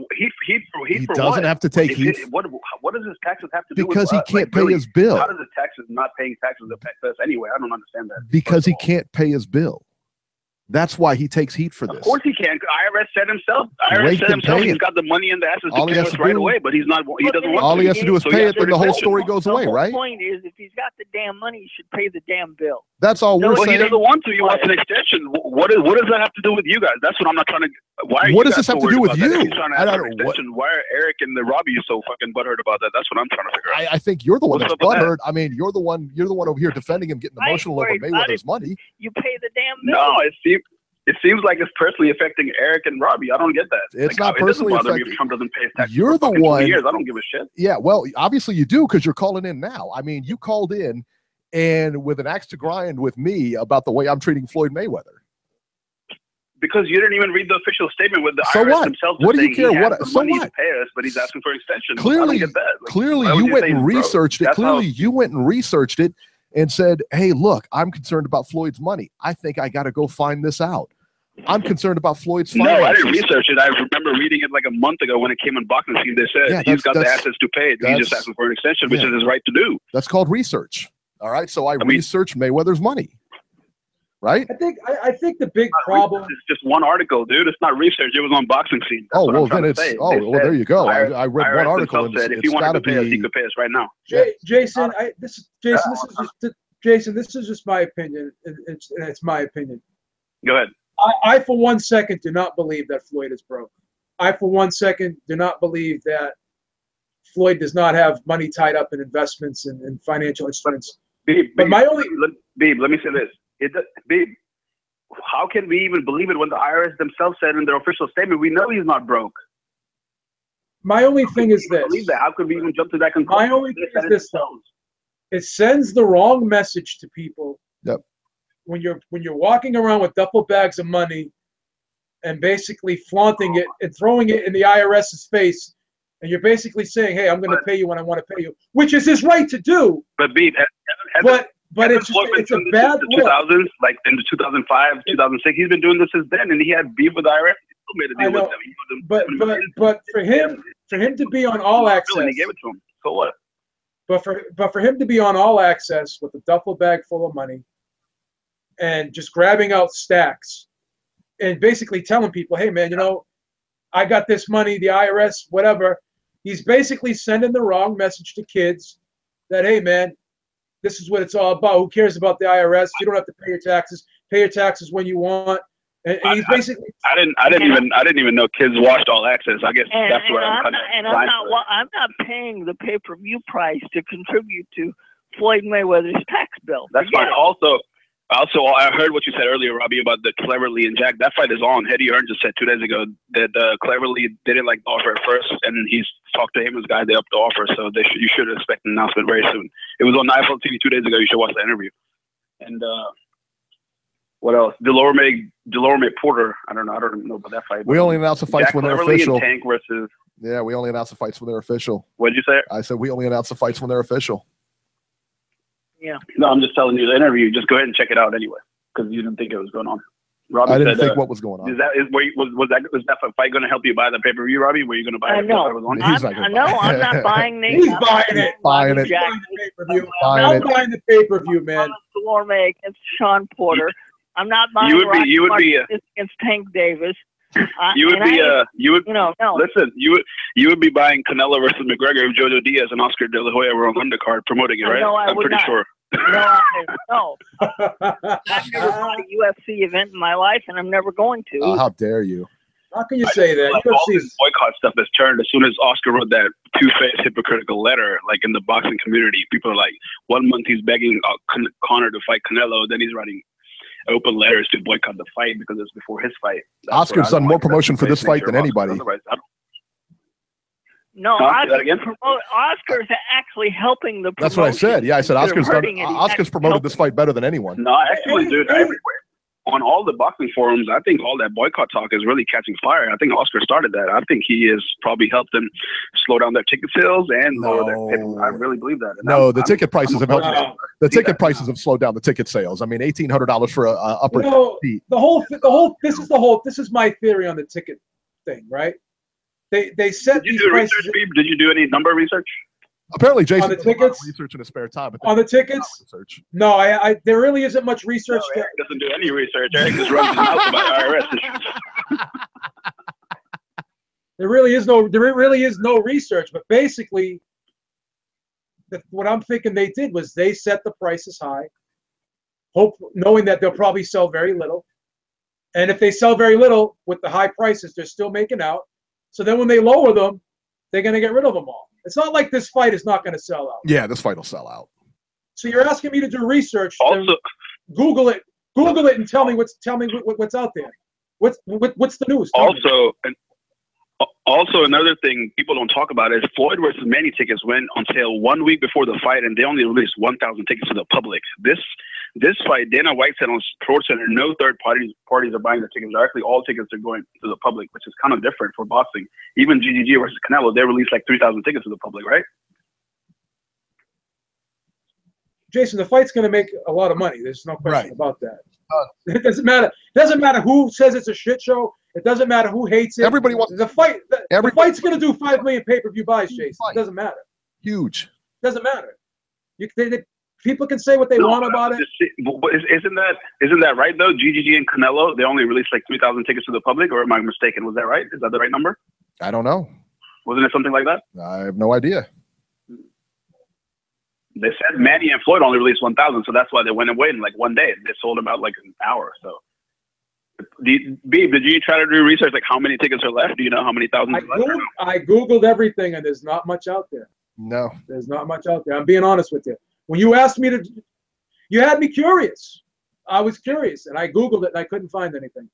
He doesn't have to take heat. What does his taxes have to do with because he can't pay his bill. How does his taxes not paying taxes affect us anyway? I don't understand that. Because he can't pay his bill. That's why he takes heat for this. Of course he can. IRS said himself. He's got the money and the assets to pay us right away, but he's not. He doesn't want to. All he has to do is pay it, then the whole story goes away, right? The point is, if he's got the damn money, he should pay the damn bill. That's all we're saying. He doesn't want to. He wants an extension. What does that have to do with you guys? That's what I'm not trying to. What does this have to do with you? I don't know. Why are Eric and the Robbie so fucking butthurt about that? That's what I'm trying to figure out. I think you're the one that's butthurt. I mean, you're the one over here defending him, getting emotional over Mayweather's money. You pay the damn bill. No, it seems like it's personally affecting Eric and Robbie. I don't get that. It's not personally affecting. It doesn't bother me if Trump doesn't pay his taxes. You're the one. 2 years. I don't give a shit. Yeah, well, obviously you do because you're calling in now. I mean, you called in and with an axe to grind with me about the way I'm treating Floyd Mayweather. Because you didn't even read the official statement with the so IRS what? themselves. What do you care? What? So money what? To pay us, but he's asking for an extension. Clearly, you went and researched it. Clearly, you went and researched it and said, "Hey, look, I'm concerned about Floyd's money. I think I got to go find this out. I'm concerned about Floyd's finances." No, I didn't research it. I remember reading it like a month ago when it came in Boxing Scene. They said he's got the assets to pay it. He's just asking for an extension, which is his right to do. That's called research. All right, so I researched Mayweather's money. Right? I think the big problem is just one article, dude. It's not research. It was on Boxing Scene. That's well, then it's there you go. I read one article and said if he wanted to pay us, he could pay us right now. Jason, this is just my opinion. It's my opinion. Go ahead. I for 1 second do not believe that Floyd is broke. I for 1 second do not believe that Floyd does not have money tied up in investments and financial instruments. Beeb, let me say this. Beeb, how can we even believe it when the IRS themselves said in their official statement, we know he's not broke? My only thing is this. Believe that. How could we even jump to that conclusion? My only thing is this, though. It sends the wrong message to people. Yep. When you're walking around with duffel bags of money and basically flaunting it and throwing it in the IRS's face, and you're basically saying, "Hey, I'm going to pay you when I want to pay you," which is his right to do. But Beeb, but it's a bad look. 2000s, like in the 2005, 2006, he's been doing this since then, and he had beef with the IRS. He still made a deal with them. But for him to be on all access, he gave it to him. So what? But for him to be on all access with a duffel bag full of money, and just grabbing out stacks and basically telling people, hey, man, I got this money, the IRS, whatever. He's basically sending the wrong message to kids that, hey, man, this is what it's all about. Who cares about the IRS? You don't have to pay your taxes. Pay your taxes when you want. And he's basically. I didn't even know kids watched All Access. I guess that's where I'm kind of. And I'm not paying the pay-per-view price to contribute to Floyd Mayweather's tax bill. That's fine. Also, I heard what you said earlier, Robbie, about the Cleverly and Jack. That fight is on. Eddie Hearn just said 2 days ago that Cleverly didn't like the offer at first, and he's talked to him as guy. They upped the offer, so you should expect an announcement very soon. It was on National TV 2 days ago. You should watch the interview. And what else? Delorme Porter. I don't know about that fight. We only announce the fights when they're Cleverly official. And Tank versus. Yeah, we only announce the fights when they're official. What did you say? I said we only announce the fights when they're official. Yeah. No, I'm just telling you the interview. Just go ahead and check it out anyway, because you didn't think it was going on. Robbie I didn't said, think what was going on. Was that fight going to help you buy the pay-per-view, Robbie? Were you going to buy it? No, I'm not buying it. He's buying it. Buying it. I'm buying the pay-per-view, man. Delorme against Sean Porter. I'm not buying against Tank Davis. You would be buying Canelo versus McGregor if Jojo Diaz and Oscar De La Hoya were on undercard promoting it, right? No, I'm pretty sure. No. I've never bought a UFC event in my life, and I'm never going to. How dare you? How can you say that? Like, all this boycott stuff has turned as soon as Oscar wrote that two-faced hypocritical letter, like in the boxing community. People are like, 1 month he's begging Conor to fight Canelo, then he's writing open letters to boycott the fight because it's before his fight. Oscar's done more promotion for this fight than anybody. No, Oscar's actually helping the promotion. That's what I said. Yeah, I said Oscar's promoted this fight better than anyone. No, actually, dude, everywhere. On all the boxing forums, I think all that boycott talk is really catching fire. I think Oscar started that. I think he has probably helped them slow down their ticket sales and lower their pay. I really believe that. And the ticket prices have helped. The ticket prices have slowed down the ticket sales. I mean, $1,800 for a upper seat. This is my theory on the ticket thing, right? They set these prices. Did you do any number research? Apparently, Jason on the tickets, research in his spare time. On the tickets, no, I there really isn't much research. No, Eric doesn't do any research. Eric just runs his mouth about IRS issues. There really is no research. But basically, what I'm thinking they did was they set the prices high, knowing that they'll probably sell very little. And if they sell very little with the high prices, they're still making out. So then when they lower them, they're going to get rid of them all. It's not like this fight is not going to sell out. Yeah, this fight will sell out. So you're asking me to do research. Also, Google it and tell me what's out there. What's the news? Also, another thing people don't talk about is Floyd versus Manny tickets went on sale 1 week before the fight, and they only released 1,000 tickets to the public. This fight, Dana White said on SportsCenter, no third parties are buying the tickets. Actually, all tickets are going to the public, which is kind of different for boxing. Even GGG versus Canelo, they released like 3,000 tickets to the public, right? Jason, the fight's going to make a lot of money. There's no question about that. It doesn't matter. It doesn't matter who says it's a shit show. It doesn't matter who hates it. Everybody wants the fight. The fight's going to do 5 million pay-per-view buys, Jason. It doesn't matter. Huge. It doesn't matter. People can say what they want about it. Isn't that right though? GGG and Canelo, they only released like 3,000 tickets to the public, or am I mistaken? Was that right? Is that the right number? I don't know. Wasn't it something like that? I have no idea. They said Manny and Floyd only released 1,000, so that's why they went away in like 1 day. They sold about like an hour. So, Beeb, did you try to do research like how many tickets are left? Do you know how many thousands are left? I Googled everything, and there's not much out there. No. There's not much out there. I'm being honest with you. When you asked me you had me curious. I was curious, and I Googled it, and I couldn't find anything.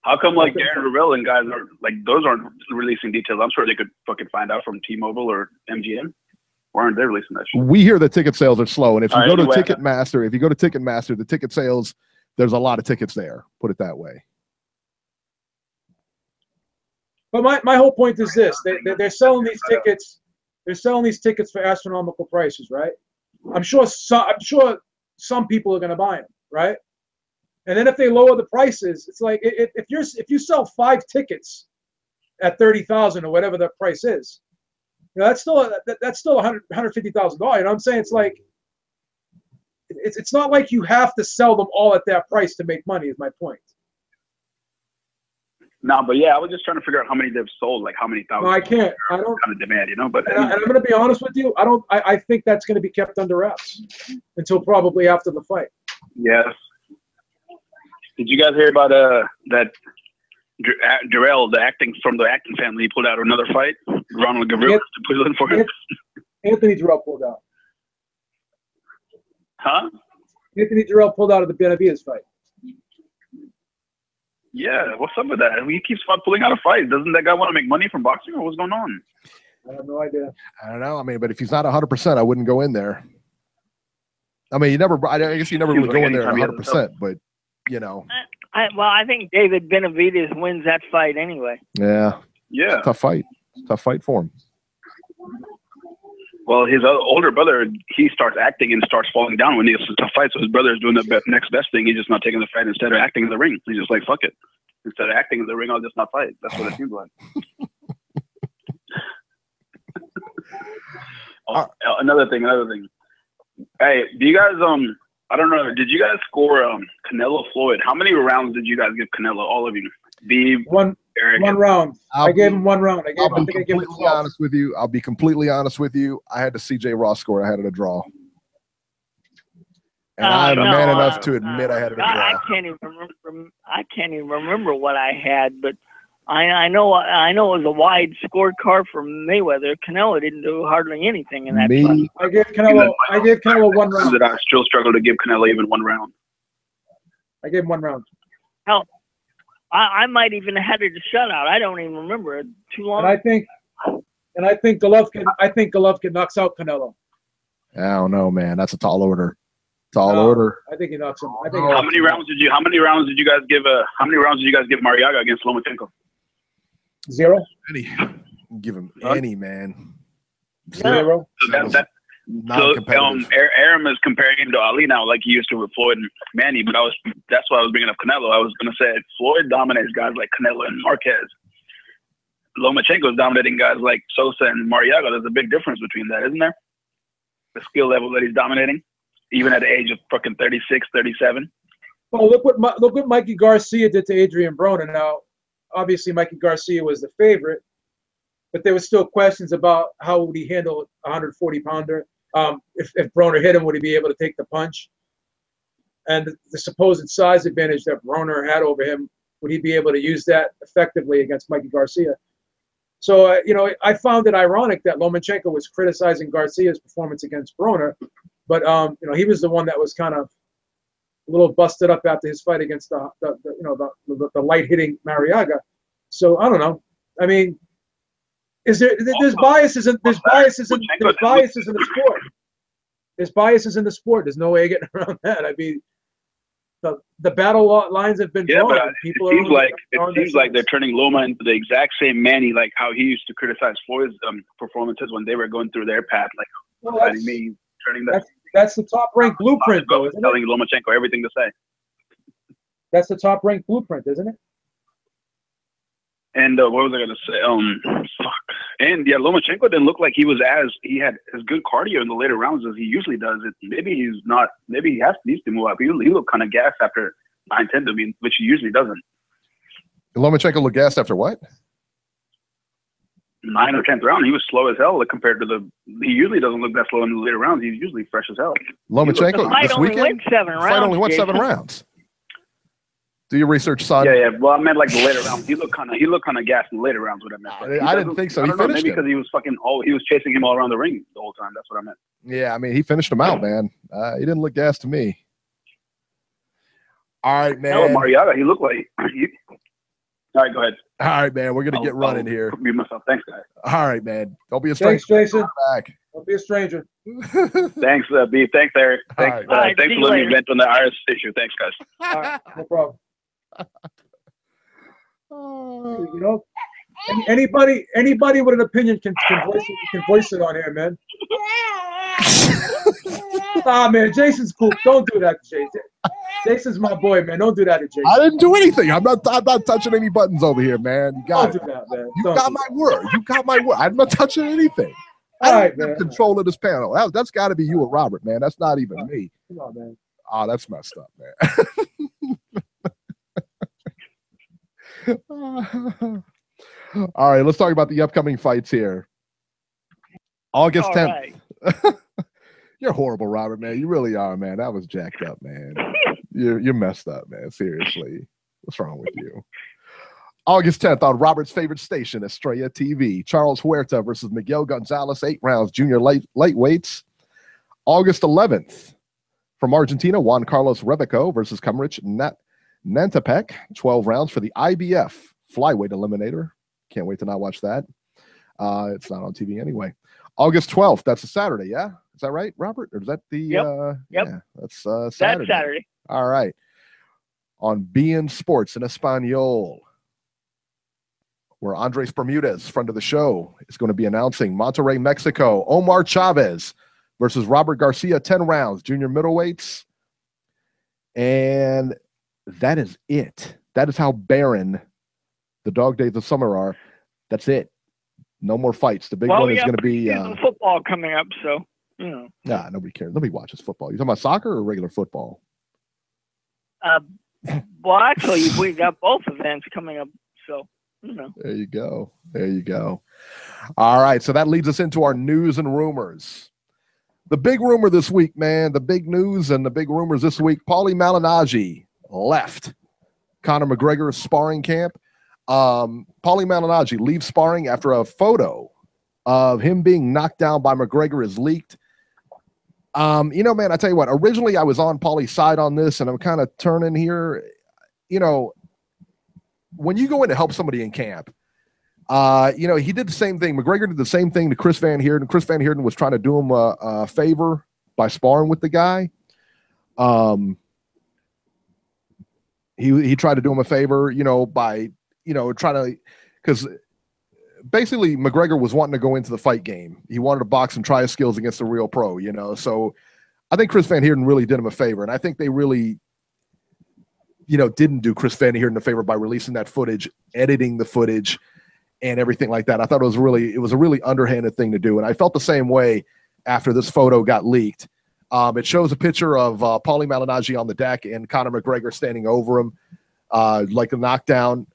How come like Darren Revelle and guys are like those aren't releasing details? I'm sure they could fucking find out from T-Mobile or MGM. Why aren't they releasing that shit? We hear that ticket sales are slow, and if you go to Ticketmaster, the ticket sales, there's a lot of tickets there. Put it that way. But my whole point is this: they're selling these tickets. They're selling these tickets for astronomical prices, right? I'm sure some people are going to buy them, right? And then if they lower the prices, it's like if you sell 5 tickets at $30,000 or whatever the price is, you know, that's still $150,000. You know what I'm saying? It's like It's not like you have to sell them all at that price to make money. Is my point. No, but yeah, I was just trying to figure out how many they've sold, like how many thousand. No, I can't. I don't. Kind of demand, you know. But and I'm going to be honest with you. I don't. I think that's going to be kept under wraps until probably after the fight. Yes. Did you guys hear about that Jarrell, the acting family, he pulled out another fight? Ronald Gavril to put in for him. Anthony Jarrell pulled out. Huh? Anthony Jarrell pulled out of the Benavidez fight. Yeah, what's up with that? He keeps pulling out of fights. Doesn't that guy want to make money from boxing, or what's going on? I have no idea. I don't know. I mean, but if he's not 100%, I wouldn't go in there. I mean, I guess you never really go in there at 100%, but you know. I think David Benavidez wins that fight anyway. Yeah. Yeah. Tough fight. Tough fight for him. Well, his older brother, he starts acting and starts falling down when he gets a tough fight. So his brother is doing the next best thing. He's just not taking the fight instead of acting in the ring. He's just like, fuck it. Instead of acting in the ring, I'll just not fight. That's what it seems like. Another thing. Hey, do you guys I don't know, did you guys score Canelo Floyd? How many rounds did you guys give Canelo? All of you? Beeb, Eric, one round. I gave him 1 round. I'll be completely honest with you. I'll be completely honest with you. I had the CJ Ross score. I had it a draw. And I'm man enough to admit I had it a draw. I can't even remember what I had, but I know it was a wide scorecard for Mayweather. Canelo didn't do hardly anything in that fight. I gave Canelo 1 round. That I still struggle to give Canelo even 1 round. I gave him 1 round. Hell, I might even have had it a shutout. I don't even remember it. Too long. And I think Golovkin knocks out Canelo. I don't know, man. That's a tall order. Tall order. I think he knocks him. How many rounds did you guys give Marriaga against Lomachenko? 0. Give him any, man. 0. So Aram is comparing him to Ali now, like he used to with Floyd and Manny. But that's why I was bringing up Canelo. I was going to say Floyd dominates guys like Canelo and Marquez. Lomachenko is dominating guys like Sosa and Marriaga. There's a big difference between that, isn't there? The skill level that he's dominating, even at the age of fucking 36, 37. Well, look what Mikey Garcia did to Adrian Broner. Now, obviously, Mikey Garcia was the favorite, but there was still questions about how would he handle a 140-pounder. If Broner hit him, would he be able to take the punch? And the supposed size advantage that Broner had over him, would he be able to use that effectively against Mikey Garcia? So, I found it ironic that Lomachenko was criticizing Garcia's performance against Broner, but, he was the one that was kind of a little busted up after his fight against the light-hitting Marriaga. So, I don't know. I mean, there's biases in the sport. There's biases in the sport. There's no way of getting around that. I mean, the battle lines have been drawn. But it seems like they're turning Loma into the exact same Manny, like how he used to criticize Floyd's performances when they were going through their path. Like, that's the top ranked blueprint, though, isn't telling it? Lomachenko everything to say. That's the top ranked blueprint, isn't it? And what was I going to say? Fuck. And yeah, Lomachenko didn't look like he had as good cardio in the later rounds as he usually does. Maybe he's not. Maybe he needs to move up. He looked kind of gassed after 9-10 to me, which he usually doesn't. Lomachenko looked gassed after what? 9th or 10th round, he was slow as hell compared to he usually doesn't look that slow in the later rounds. He's usually fresh as hell. Lomachenko this weekend? Went 7 rounds. Fight only went 7 rounds. Do your reachers, son. Yeah. Well, I meant like the later rounds. He looked kind of gassed in the later rounds. What I meant. I didn't think so. He finished maybe because he was he was chasing him all around the ring the whole time. That's what I meant. Yeah, I mean, he finished him out, man. He didn't look gassed to me. All right, man. No, Marriaga, he looked like. All right, go ahead. All right, man. We're gonna get running here. Mute myself. Thanks, guys. All right, man. Don't be a stranger. Thanks, Jason. Don't be a stranger. Thanks, B. Thanks, Eric. Thanks, right. thanks for letting me vent on the Iris issue. Thanks, guys. All right, no problem. Anybody with an opinion can voice it on here, man. Man, Jason's cool. Don't do that, Jason. Jason's my boy, man. Don't do that to Jason. I didn't do anything. I'm not touching any buttons over here, man. You got Don't do that, man. You got my word. I'm not touching anything. I All don't right, have control of this panel. That's got to be you and Robert, man. That's not even me. Come on, man. Oh, that's messed up, man. All right, let's talk about the upcoming fights here. August 10th. Right. You're horrible, Robert, man. You really are, man. That was jacked up, man. You're messed up, man. Seriously. What's wrong with you? August 10th on Robert's favorite station, Estrella TV. Charles Huerta versus Miguel Gonzalez, 8 rounds, junior lightweights. August 11th, from Argentina, Juan Carlos Rebeco versus Kamrich Nantapec, 12 rounds for the IBF flyweight eliminator. Can't wait to not watch that. It's not on TV anyway. August 12th, that's a Saturday, yeah? Is that right, Robert? Or is that the... Yep. Yeah, that's Saturday. That's Saturday. All right. On beIN Sports in Espanol, where Andres Bermudez, friend of the show, is going to be announcing Monterrey, Mexico, Omar Chavez versus Robert Garcia, 10 rounds, junior middleweights. And that is it. That is how barren the dog days of summer are. That's it. No more fights. The big one is going to be football coming up, so you know. Nah, nobody cares. Nobody watches football. You talking about soccer or regular football? Well, actually, we got both events coming up, so you know. There you go. There you go. All right, so that leads us into our news and rumors. The big rumor this week, man, the big news and the big rumors this week, Paulie Malignaggi left Conor McGregor's sparring camp. Paulie Malignaggi leaves sparring after a photo of him being knocked down by McGregor is leaked. You know, man, I tell you what, originally I was on Paulie's side on this, and I'm kind of turning here. You know, when you go in to help somebody in camp, you know, he did the same thing. McGregor did the same thing to Chris Van Heerden. Chris Van Heerden was trying to do him a favor by sparring with the guy. He tried to do him a favor, you know, by, you know, trying to, because basically McGregor was wanting to go into the fight game. He wanted to box and try his skills against a real pro, you know. So I think Chris Van Heerden really did him a favor. And I think they really, you know, didn't do Chris Van Heerden a favor by releasing that footage, editing the footage, and everything like that. I thought it was a really underhanded thing to do. And I felt the same way after this photo got leaked. It shows a picture of Paulie Malignaggi on the deck and Conor McGregor standing over him, like a knockdown.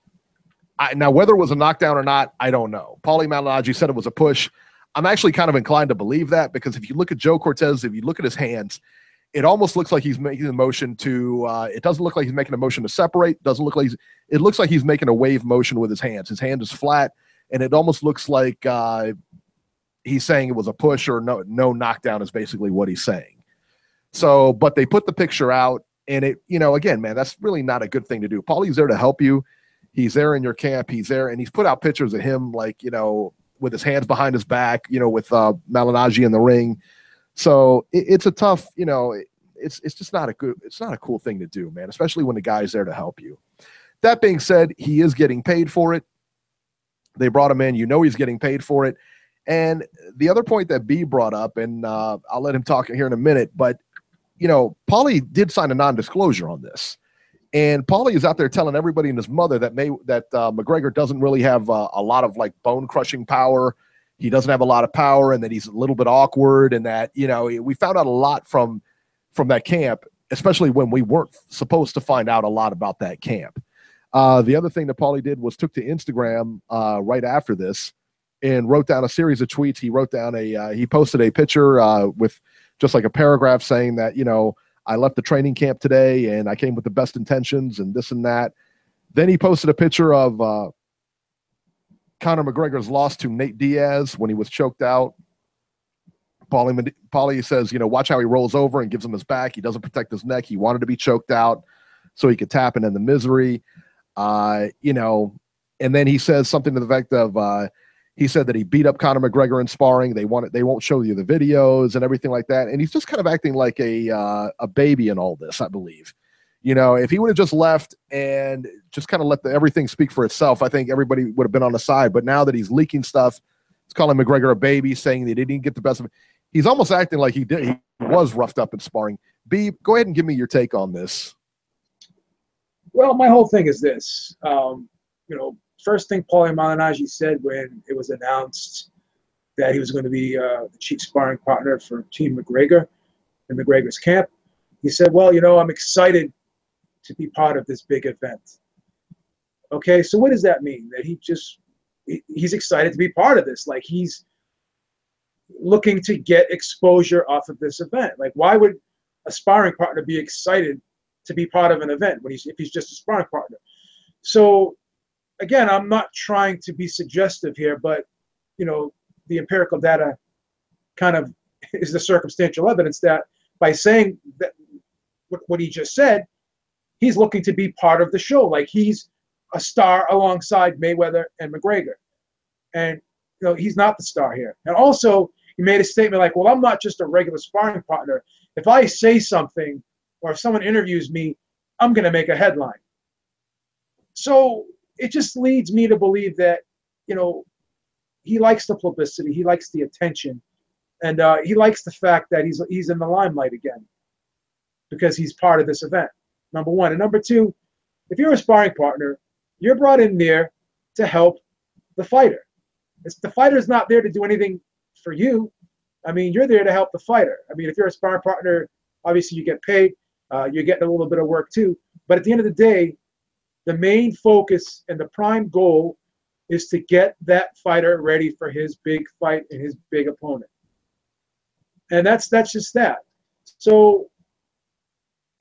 Now, whether it was a knockdown or not, I don't know. Paulie Malignaggi said it was a push. I'm actually kind of inclined to believe that, because if you look at Joe Cortez, if you look at his hands, it almost looks like he's making a motion to it doesn't look like he's making a motion to separate. It looks like he's making a wave motion with his hands. His hand is flat, and it almost looks like he's saying it was a push or no knockdown is basically what he's saying. So, but they put the picture out, and it, you know, again, man, that's really not a good thing to do. Paulie's there to help you. He's there in your camp. He's there, and he's put out pictures of him, like, you know, with his hands behind his back, you know, with Malignaggi in the ring. So it's a tough, you know, it's just not it's not a cool thing to do, man, especially when the guy's there to help you. That being said, he is getting paid for it. They brought him in. You know, he's getting paid for it. And the other point that Beeb brought up, and I'll let him talk here in a minute, but, you know, Paulie did sign a non-disclosure on this. And Paulie is out there telling everybody and his mother that McGregor doesn't really have a lot of like bone crushing power. He doesn't have a lot of power, and that he's a little bit awkward, and that, you know, we found out a lot from that camp, especially when we weren't supposed to find out a lot about that camp. The other thing that Paulie did was took to Instagram right after this and wrote down a series of tweets. He wrote down he posted a picture with just like a paragraph saying that, you know, I left the training camp today and I came with the best intentions and this and that. Then he posted a picture of Conor McGregor's loss to Nate Diaz when he was choked out. Paulie says, you know, watch how he rolls over and gives him his back. He doesn't protect his neck. He wanted to be choked out so he could tap and end the misery. You know, and then he says something to the effect of, he said that he beat up Conor McGregor in sparring. They won't show you the videos and everything like that. And he's just kind of acting like a baby in all this, I believe. You know, if he would have just left and just kind of let everything speak for itself, I think everybody would have been on the side. But now that he's leaking stuff, he's calling McGregor a baby, saying that he didn't get the best of it. He's almost acting like he was roughed up in sparring. Beeb, go ahead and give me your take on this. Well, my whole thing is this. You know, first thing Paulie Malignaggi said when it was announced that he was going to be the chief sparring partner for Team McGregor in McGregor's camp. He said, well, you know, I'm excited to be part of this big event. Okay, so what does that mean? That he's excited to be part of this. Like, he's looking to get exposure off of this event. Like, why would a sparring partner be excited to be part of an event if he's just a sparring partner? So again, I'm not trying to be suggestive here, but you know, the empirical data kind of is the circumstantial evidence that by saying that what he just said, he's looking to be part of the show. Like, he's a star alongside Mayweather and McGregor. And you know, he's not the star here. And also, he made a statement like, well, I'm not just a regular sparring partner. If I say something or if someone interviews me, I'm going to make a headline. So it just leads me to believe that, you know, he likes the publicity, he likes the attention, and he likes the fact that he's in the limelight again because he's part of this event, number one. And number two, if you're a sparring partner, you're brought in there to help the fighter. The fighter's not there to do anything for you. I mean, you're there to help the fighter. I mean, if you're a sparring partner, obviously you get paid. You're getting a little bit of work too. But at the end of the day, the main focus and the prime goal is to get that fighter ready for his big fight and his big opponent. And that's just that. So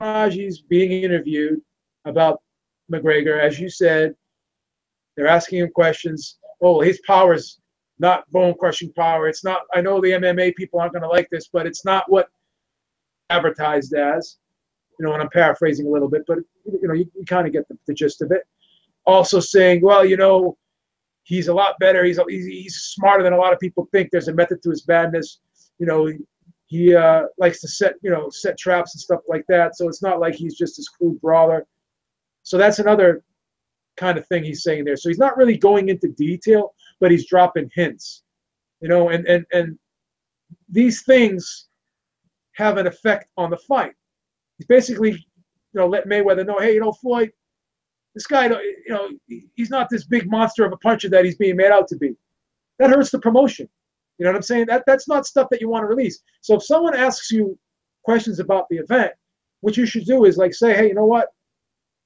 Malignaggi's being interviewed about McGregor, as you said. They're asking him questions. Oh, his power's not bone-crushing power. It's not. I know the MMA people aren't going to like this, but it's not what advertised as. You know, and I'm paraphrasing a little bit, but you know, you kind of get the gist of it. Also saying, well, you know, he's a lot better. He's smarter than a lot of people think. There's a method to his madness. You know, he likes to set traps and stuff like that. So it's not like he's just this crude brawler. So that's another kind of thing he's saying there. So he's not really going into detail, but he's dropping hints. You know, and these things have an effect on the fight. He's basically, you know, let Mayweather know, hey, you know, Floyd, this guy, you know, he's not this big monster of a puncher that he's being made out to be. That hurts the promotion. You know what I'm saying? That's not stuff that you want to release. So if someone asks you questions about the event, what you should do is like say, hey, you know what?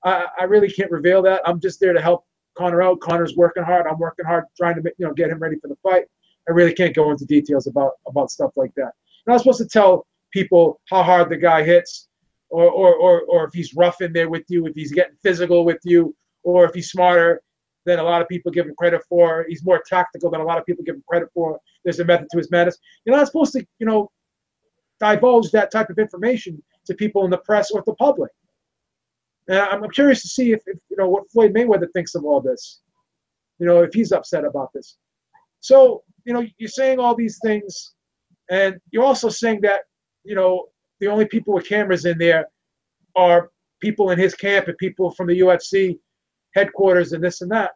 I really can't reveal that. I'm just there to help Conor out. Conor's working hard. I'm working hard trying to get him ready for the fight. I really can't go into details about stuff like that. You're not supposed to tell people how hard the guy hits, or if he's rough in there with you, if he's getting physical with you, or if he's smarter than a lot of people give him credit for. He's more tactical than a lot of people give him credit for. There's a method to his madness. You're not supposed to, you know, divulge that type of information to people in the press or the public. And I'm curious to see if you know what Floyd Mayweather thinks of all this. You know, if he's upset about this. So, you know, you're saying all these things, and you're also saying that, you know, the only people with cameras in there are people in his camp and people from the UFC headquarters and this and that.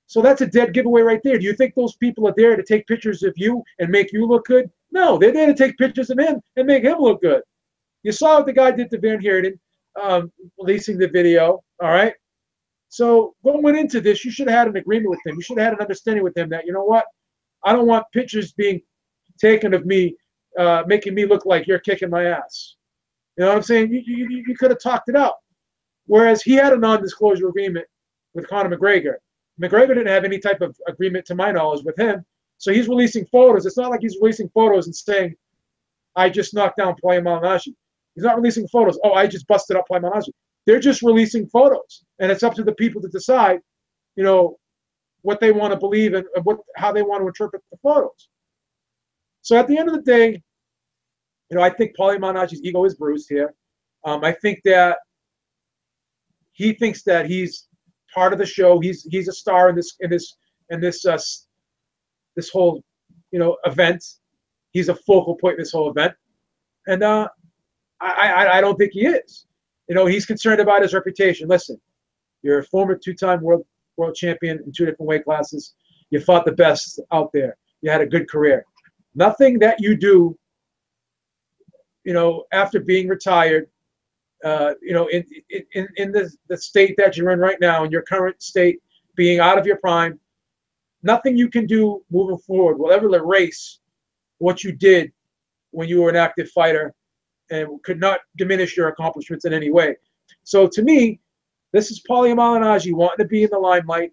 So that's a dead giveaway right there. Do you think those people are there to take pictures of you and make you look good? No, they're there to take pictures of him and make him look good. You saw what the guy did to Van Heerden, releasing the video, all right? So going into this, you should have had an agreement with him. You should have had an understanding with him that, you know what, I don't want pictures being taken of me making me look like you're kicking my ass. You know what I'm saying? You could have talked it out. Whereas he had a non-disclosure agreement with Conor McGregor. McGregor didn't have any type of agreement, to my knowledge, with him. So he's releasing photos. It's not like he's releasing photos and saying, I just knocked down Paulie Malignaggi. He's not releasing photos. Oh, I just busted up Paulie Malignaggi. They're just releasing photos. And it's up to the people to decide, you know, what they want to believe and how they want to interpret the photos. So at the end of the day, you know, I think Paulie Malignaggi's ego is bruised here. I think that he thinks that he's part of the show. He's a star in this whole, you know, event. He's a focal point in this whole event, and I don't think he is. You know, he's concerned about his reputation. Listen, you're a former two-time world champion in 2 different weight classes. You fought the best out there. You had a good career. Nothing that you do, you know, after being retired, you know, in the state that you're in right now, in your current state, being out of your prime, nothing you can do moving forward will ever erase what you did when you were an active fighter, and could not diminish your accomplishments in any way. So to me, this is Paulie Malignaggi wanting to be in the limelight,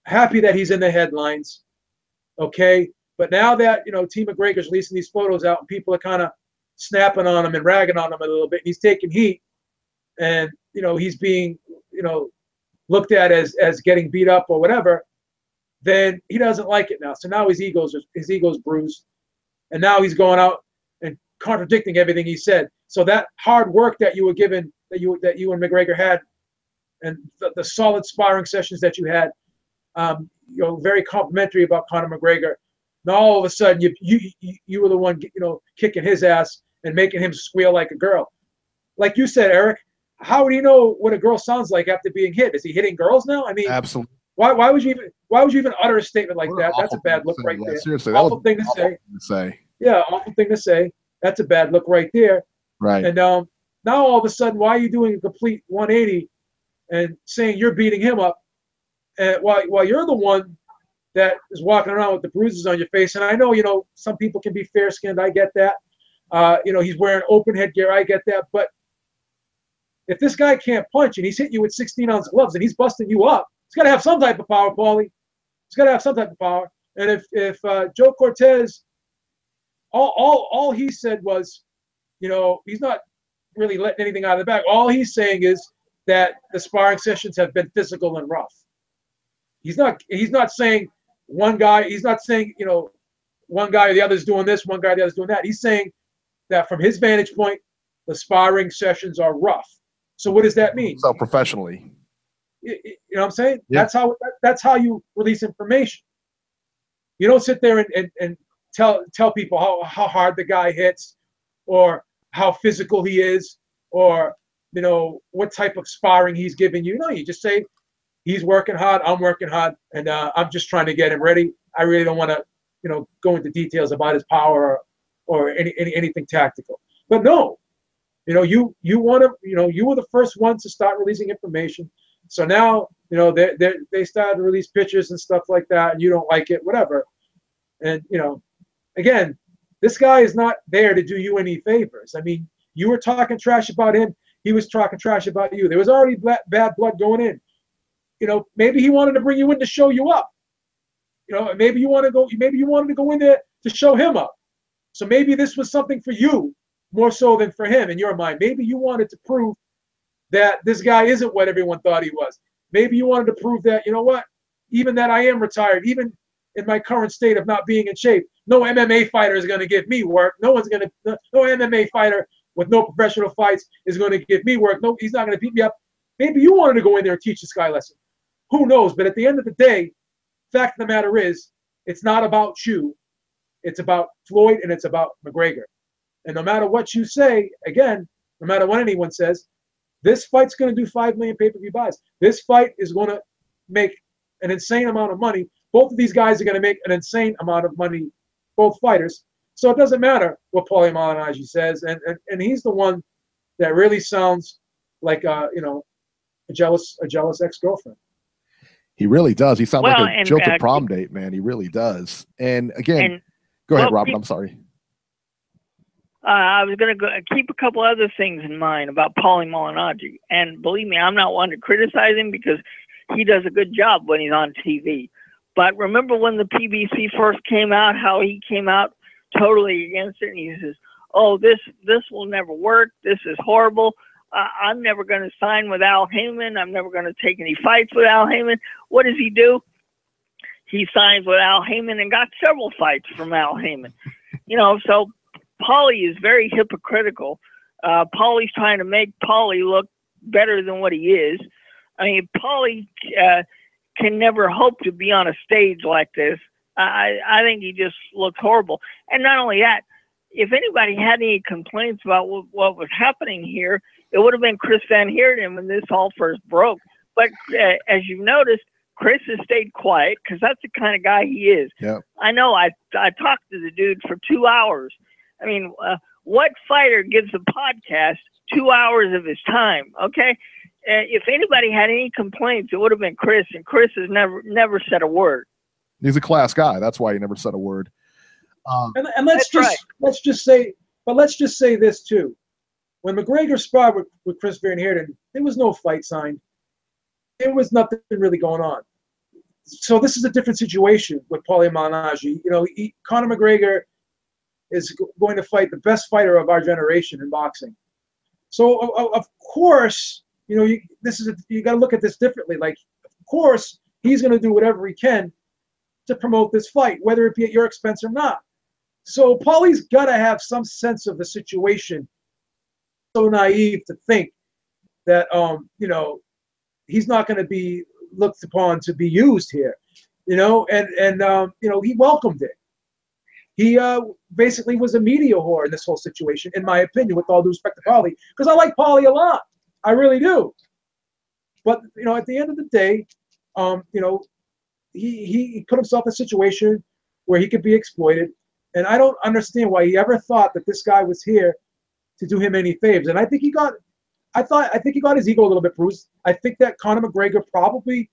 happy that he's in the headlines, okay? But now that, Team McGregor's releasing these photos out, and people are kind of snapping on him and ragging on him a little bit, and he's taking heat, and, he's being, looked at as getting beat up or whatever, then he doesn't like it now. So now his ego's bruised, and now he's going out and contradicting everything he said. So that hard work that you were given, that you and McGregor had, and the solid sparring sessions that you had, very complimentary about Conor McGregor. Now all of a sudden you were the one, kicking his ass and making him squeal like a girl. Like you said, Eric, how would he know what a girl sounds like after being hit? Is he hitting girls now? I mean, absolutely. Why would you even utter a statement like that? That's a bad look right there. Seriously, awful thing to say. Yeah, awful thing to say. That's a bad look right there. Right. And now all of a sudden, why are you doing a complete 180 and saying you're beating him up, and while you're the one that is walking around with the bruises on your face? And I know, some people can be fair-skinned. I get that. He's wearing open headgear. I get that. But if this guy can't punch and he's hitting you with 16-ounce gloves and he's busting you up, he's got to have some type of power, Paulie. He's got to have some type of power. And if Joe Cortez, all he said was, he's not really letting anything out of the bag. All he's saying is that the sparring sessions have been physical and rough. He's not saying one guy. He's not saying one guy or the other's doing this, one guy or the other's doing that. He's saying that from his vantage point, the sparring sessions are rough. So what does that mean? So professionally. You know what I'm saying? Yeah. That's how you release information. You don't sit there and tell people how hard the guy hits, or how physical he is, or what type of sparring he's giving you. No, you just say he's working hard, I'm working hard, and I'm just trying to get him ready. I really don't want to go into details about his power or anything tactical. But no, you want to you were the first ones to start releasing information. So now, they started to release pictures and stuff like that, and you don't like it, whatever. And, again, this guy is not there to do you any favors. I mean, you were talking trash about him. He was talking trash about you. There was already bad blood going in. Maybe he wanted to bring you in to show you up. Maybe you wanted to go in there to show him up. So maybe this was something for you more so than for him in your mind. Maybe you wanted to prove that this guy isn't what everyone thought he was. Maybe you wanted to prove that, even that I am retired, even in my current state of not being in shape, no MMA fighter is going to give me work. No MMA fighter with no professional fights is going to give me work. No, he's not going to beat me up. Maybe you wanted to go in there and teach this guy a lesson. Who knows? But at the end of the day, fact of the matter is, it's not about you. It's about Floyd, and it's about McGregor. And no matter what you say, again, no matter what anyone says, this fight's going to do 5 million pay-per-view buys. This fight is going to make an insane amount of money. Both of these guys are going to make an insane amount of money, both fighters. So it doesn't matter what Paulie Malignaggi says, and he's the one that really sounds like a jealous ex-girlfriend. He really does. He sounds like a jilted prom date, man. He really does. And again, go ahead, Robert. I'm sorry. I was going to keep a couple other things in mind about Paulie Malignaggi. And believe me, I'm not one to criticize him because he does a good job when he's on TV. But remember when the PBC first came out, how he came out totally against it, and he says, oh, this will never work. This is horrible. I'm never going to sign with Al Heyman. I'm never going to take any fights with Al Heyman. What does he do? He signs with Al Heyman and got several fights from Al Heyman. So Paulie is very hypocritical. Paulie's trying to make Paulie look better than what he is. I mean, Paulie can never hope to be on a stage like this. I think he just looks horrible. And not only that, if anybody had any complaints about what was happening here, it would have been Chris Van Heerden when this all first broke. But as you've noticed, Chris has stayed quiet because that's the kind of guy he is. Yeah. I know I talked to the dude for 2 hours. I mean, what fighter gives a podcast 2 hours of his time? Okay. If anybody had any complaints, it would have been Chris, and Chris has never said a word. He's a class guy. That's why he never said a word. And let's just say this too. When McGregor sparred with Chris Van Heerden, there was no fight signed. There was nothing really going on. So this is a different situation with Paulie Malignaggi. You know, Conor McGregor is going to fight the best fighter of our generation in boxing. So of course, you know, you got to look at this differently. Like, of course, he's going to do whatever he can to promote this fight, whether it be at your expense or not. So Paulie's got to have some sense of the situation. So naive to think that you know, he's not going to be looked upon to be used here, you know, and you know, he welcomed it. He basically was a media whore in this whole situation, in my opinion, with all due respect to Paulie, because I like Paulie a lot. I really do. But, you know, at the end of the day, you know, he put himself in a situation where he could be exploited. And I don't understand why he ever thought that this guy was here to do him any favors. And I think he got his ego a little bit bruised. I think that Conor McGregor probably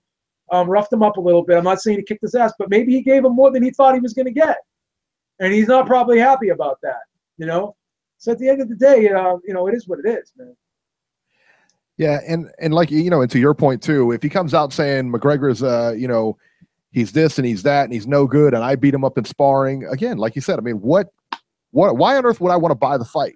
roughed him up a little bit. I'm not saying he kicked his ass, but maybe he gave him more than he thought he was going to get. And he's not probably happy about that, you know? So at the end of the day, you know, it is what it is, man. Yeah, and like, you know, and to your point too, if he comes out saying McGregor's, you know, he's this and he's that and he's no good and I beat him up in sparring, again, like you said, I mean, why on earth would I want to buy the fight?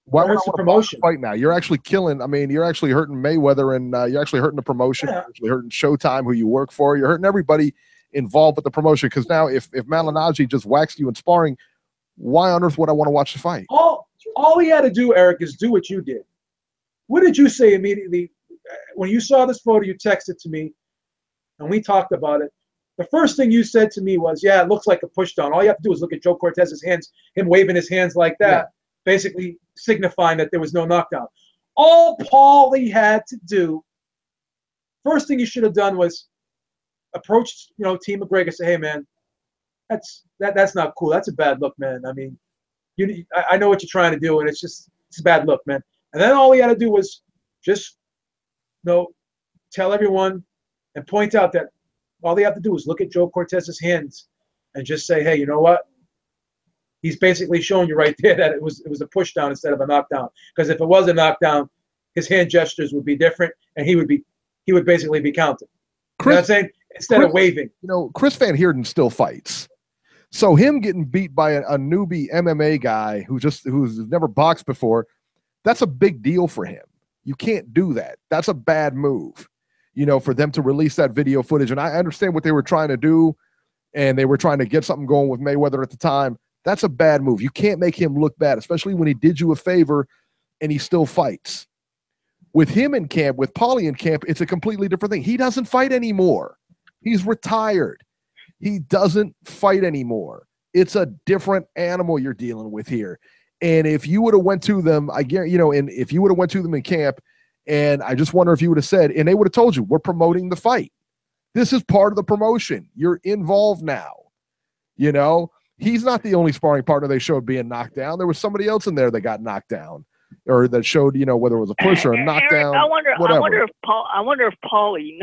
Why would I want to buy the fight now? You're actually killing. I mean, you're actually hurting Mayweather and you're actually hurting the promotion. Yeah. You're actually hurting Showtime, who you work for. You're hurting everybody involved with the promotion, because now if Malignaggi just waxed you in sparring, why on earth would I want to watch the fight? All he had to do, Eric, is do what you did. What did you say immediately when you saw this photo? You texted to me, and we talked about it. The first thing you said to me was, "Yeah, it looks like a push down. All you have to do is look at Joe Cortez's hands, him waving his hands like that, basically signifying that there was no knockdown." All Paulie had to do, first thing he should have done was approach, you know, Team McGregor, say, "Hey, man, that's not cool. That's a bad look, man. I mean, I know what you're trying to do, and it's a bad look, man." And then all he had to do was just, you know, tell everyone and point out that all they have to do is look at Joe Cortez's hands and just say, "Hey, you know what? He's basically showing you right there that it was a push down instead of a knockdown. Because if it was a knockdown, his hand gestures would be different, and he would basically be counted." You know what I'm saying? Instead of waving. You know, Chris Van Heerden still fights. So him getting beat by a newbie MMA guy who's never boxed before, that's a big deal for him. You can't do that. That's a bad move, you know, for them to release that video footage. And I understand what they were trying to do, and they were trying to get something going with Mayweather at the time. That's a bad move. You can't make him look bad, especially when he did you a favor and he still fights. With him in camp, with Paulie in camp, it's a completely different thing. He doesn't fight anymore. He's retired. He doesn't fight anymore. It's a different animal you're dealing with here. And if you would have went to them, I guarantee, you know, and if you would have went to them in camp, and I just wonder if you would have said, and they would have told you, "We're promoting the fight. This is part of the promotion. You're involved now." You know, he's not the only sparring partner they showed being knocked down. There was somebody else in there that got knocked down, or that showed, you know, whether it was a push or a knockdown. I wonder if Paulie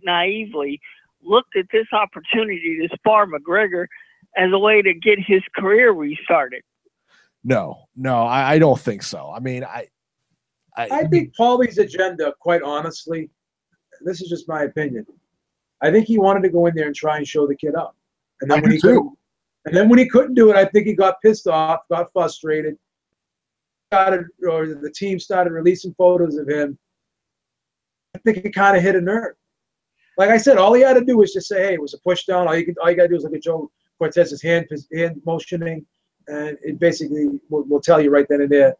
naively looked at this opportunity to spar McGregor as a way to get his career restarted. No, I don't think so. I mean, I think Paulie's agenda, quite honestly, this is just my opinion, I think he wanted to go in there and try and show the kid up. And then when he couldn't do it, I think he got pissed off, got frustrated, or the team started releasing photos of him. I think it kind of hit a nerve. Like I said, all he had to do was just say, "Hey, it was a push down." All you got to do is look at Joe Cortez's hand motioning, and it basically will tell you right then and there.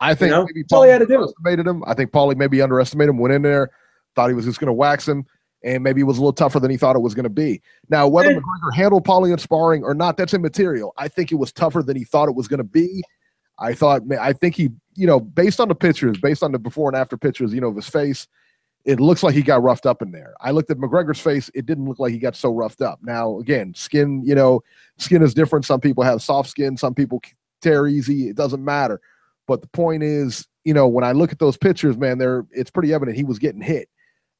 I think maybe Paulie had to do. Underestimated him. I think Paulie maybe underestimated him, went in there, thought he was just going to wax him, and maybe it was a little tougher than he thought it was going to be. Now, whether McGregor handled Paulie in sparring or not, that's immaterial. I think it was tougher than he thought it was going to be. I think he, you know, based on the pictures, based on the before and after pictures, you know, of his face, it looks like he got roughed up in there. I looked at McGregor's face. It didn't look like he got so roughed up. Now, again, skin, you know, skin is different. Some people have soft skin. Some people tear easy. It doesn't matter. But the point is, you know, when I look at those pictures, man, it's pretty evident he was getting hit.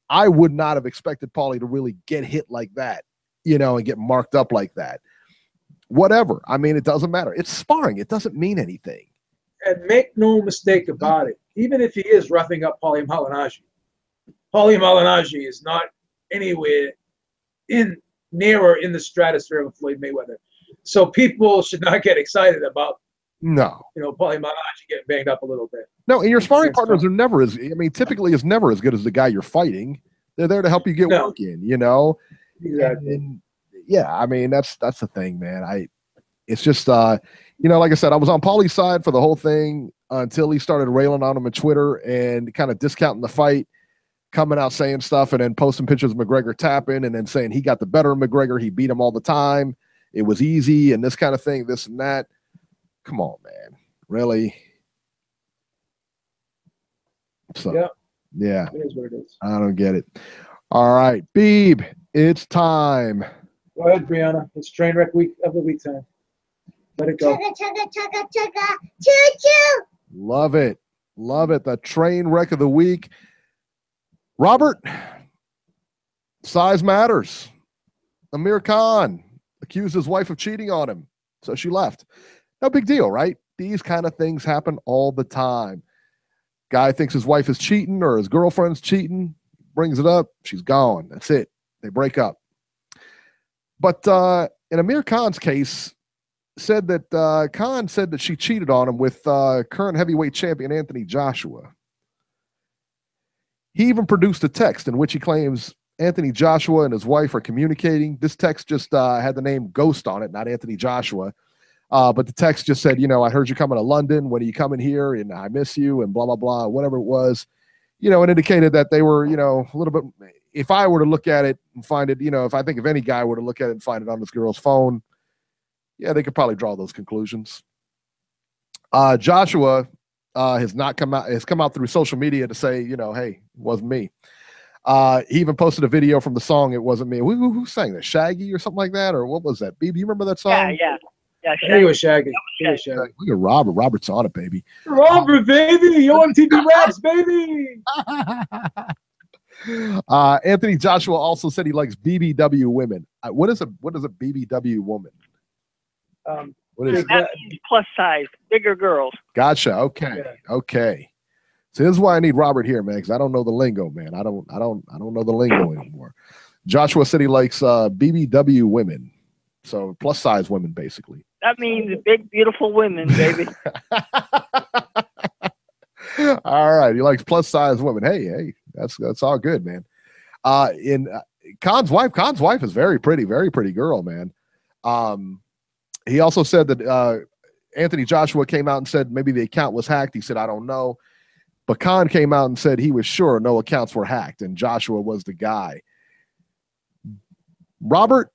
I would not have expected Paulie to really get hit like that you know, and get marked up like that. Whatever. I mean, it doesn't matter. It's sparring. It doesn't mean anything. And make no mistake about it. Even if he is roughing up Paulie Malignaggi is not anywhere nearer in the stratosphere of Floyd Mayweather. So people should not get excited about, no, you know, Paulie Malignaggi getting banged up a little bit. No, and your sparring partners are never as, I mean, typically is never as good as the guy you're fighting. They're there to help you get work in, you know? Exactly. And yeah, I mean, that's the thing, man. It's just, you know, like I said, I was on Paulie's side for the whole thing until he started railing on him on Twitter and kind of discounting the fight, coming out saying stuff and then posting pictures of McGregor tapping and then saying he got the better of McGregor. He beat him all the time. It was easy and this kind of thing, this and that. Come on, man. Really? So, yeah. It is what it is. I don't get it. All right, Beeb, it's time. Go ahead, Brianna. It's train wreck week of the week time. Let it go. Chugga, chugga, chugga, chugga. Choo, choo. Love it. Love it. The train wreck of the week. Robert, size matters. Amir Khan accused his wife of cheating on him, so she left. No big deal, right? These kind of things happen all the time. Guy thinks his wife is cheating or his girlfriend's cheating, brings it up, she's gone. That's it. They break up. But in Amir Khan's case, said that Khan said that she cheated on him with current heavyweight champion Anthony Joshua. He even produced a text in which he claims Anthony Joshua and his wife are communicating. This text just had the name Ghost on it, not Anthony Joshua. But the text just said, you know, I heard you coming to London. When are you coming here? And I miss you and blah, blah, blah, whatever it was. You know, it indicated that they were, you know, a little bit, if I were to look at it and find it, you know, if I think if any guy were to look at it and find it on this girl's phone, yeah, they could probably draw those conclusions. Joshua has come out through social media to say, you know, hey, it wasn't me. He even posted a video from the song "It Wasn't Me." Who sang that? Shaggy or something like that, or what was that? Beeb, you remember that song? Yeah. I think it was Shaggy. Look at Robert. Robert's on it, baby. Robert, baby, you on TV Raps, baby. Anthony Joshua also said he likes BBW women. What is a BBW woman? What is that? Means plus size, bigger girls. Gotcha. Okay. Yeah. Okay. So this is why I need Robert here, man, because I don't know the lingo, man. I don't know the lingo anymore. Joshua said he likes BBW women, so plus size women, basically. That means big, beautiful women, baby. All right, he likes plus size women. Hey, that's all good, man. In Khan's wife is very pretty girl, man. He also said that Anthony Joshua came out and said maybe the account was hacked. He said, I don't know. But Khan came out and said he was sure no accounts were hacked, and Joshua was the guy. Robert,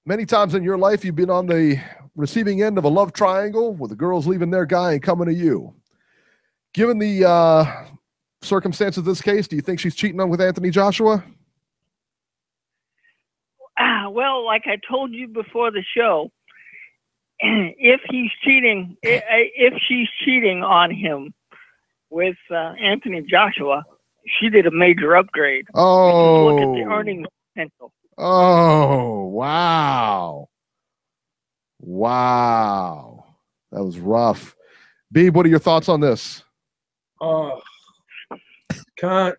many times in your life you've been on the receiving end of a love triangle with the girls leaving their guy and coming to you. Given the circumstances of this case, do you think she's cheating on with Anthony Joshua? Well, like I told you before the show, if she's cheating on him with Anthony Joshua, she did a major upgrade. Oh, look at the earnings potential. Oh, wow. That was rough. Beeb, what are your thoughts on this? Oh, Khan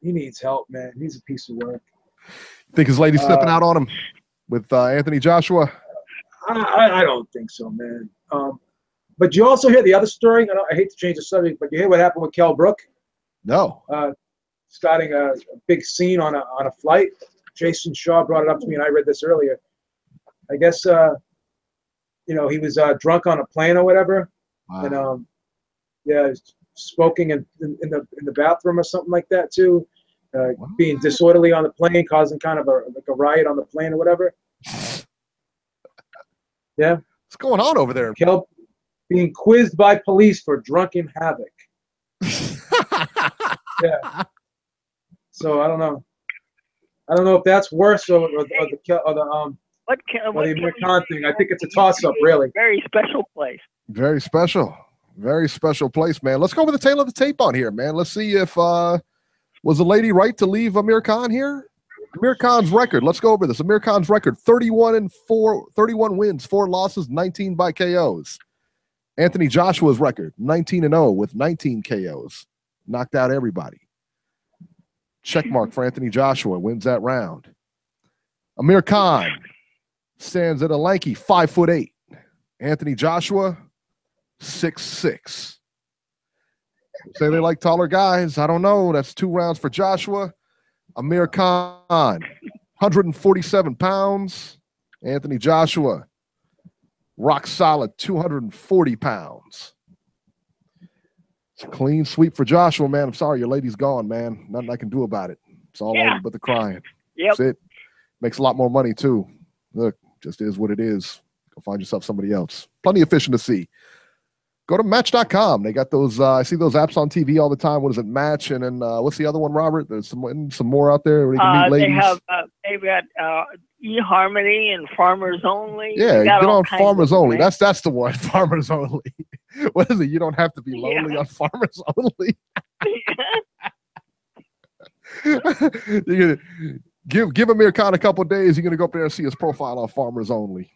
he needs help, man. He's a piece of work. Think his lady's stepping out on him with Anthony Joshua? I don't think so, man. But you also hear the other story. I hate to change the subject, but you hear what happened with Kell Brook? No. Starting a big scene on a flight. Jason Shaw brought it up to me, and I read this earlier. I guess he was drunk on a plane or whatever, wow. And smoking in the bathroom or something like that too. Being disorderly on the plane, causing kind of a riot on the plane or whatever. Yeah. What's going on over there? Kell being quizzed by police for drunken havoc. Yeah. So I don't know. I don't know if that's worse or the Amir Khan thing. I think it's a toss-up, really. Very special place. Very special. Very special place, man. Let's go with the tail of the tape on here, man. Let's see if was the lady right to leave Amir Khan here? Amir Khan's record. Let's go over this. Amir Khan's record: 31 wins, 4 losses, 19 by KOs. Anthony Joshua's record: 19-0 with 19 KOs. Knocked out everybody. Check mark for Anthony Joshua. Wins that round. Amir Khan stands at a lanky 5'8". Anthony Joshua, 6'6". Say they like taller guys. I don't know. That's 2 rounds for Joshua. Amir Khan, 147 pounds. Anthony Joshua, rock solid, 240 pounds. It's a clean sweep for Joshua, man. I'm sorry, your lady's gone, man. Nothing I can do about it. It's all over but the crying. Yep. That's it. Makes a lot more money, too. Look, just is what it is. Go find yourself somebody else. Plenty of fishing to see. Go to Match.com. They got those. I see those apps on TV all the time. What is it, Match? And then what's the other one, Robert? There's some more out there where you can meet ladies. They've got eHarmony and Farmers Only. Yeah, get on Farmers Only. That's the one. Farmers Only. What is it? You don't have to be lonely on Farmers Only. You're gonna give Amir Khan a couple of days. You're gonna go up there and see his profile on Farmers Only.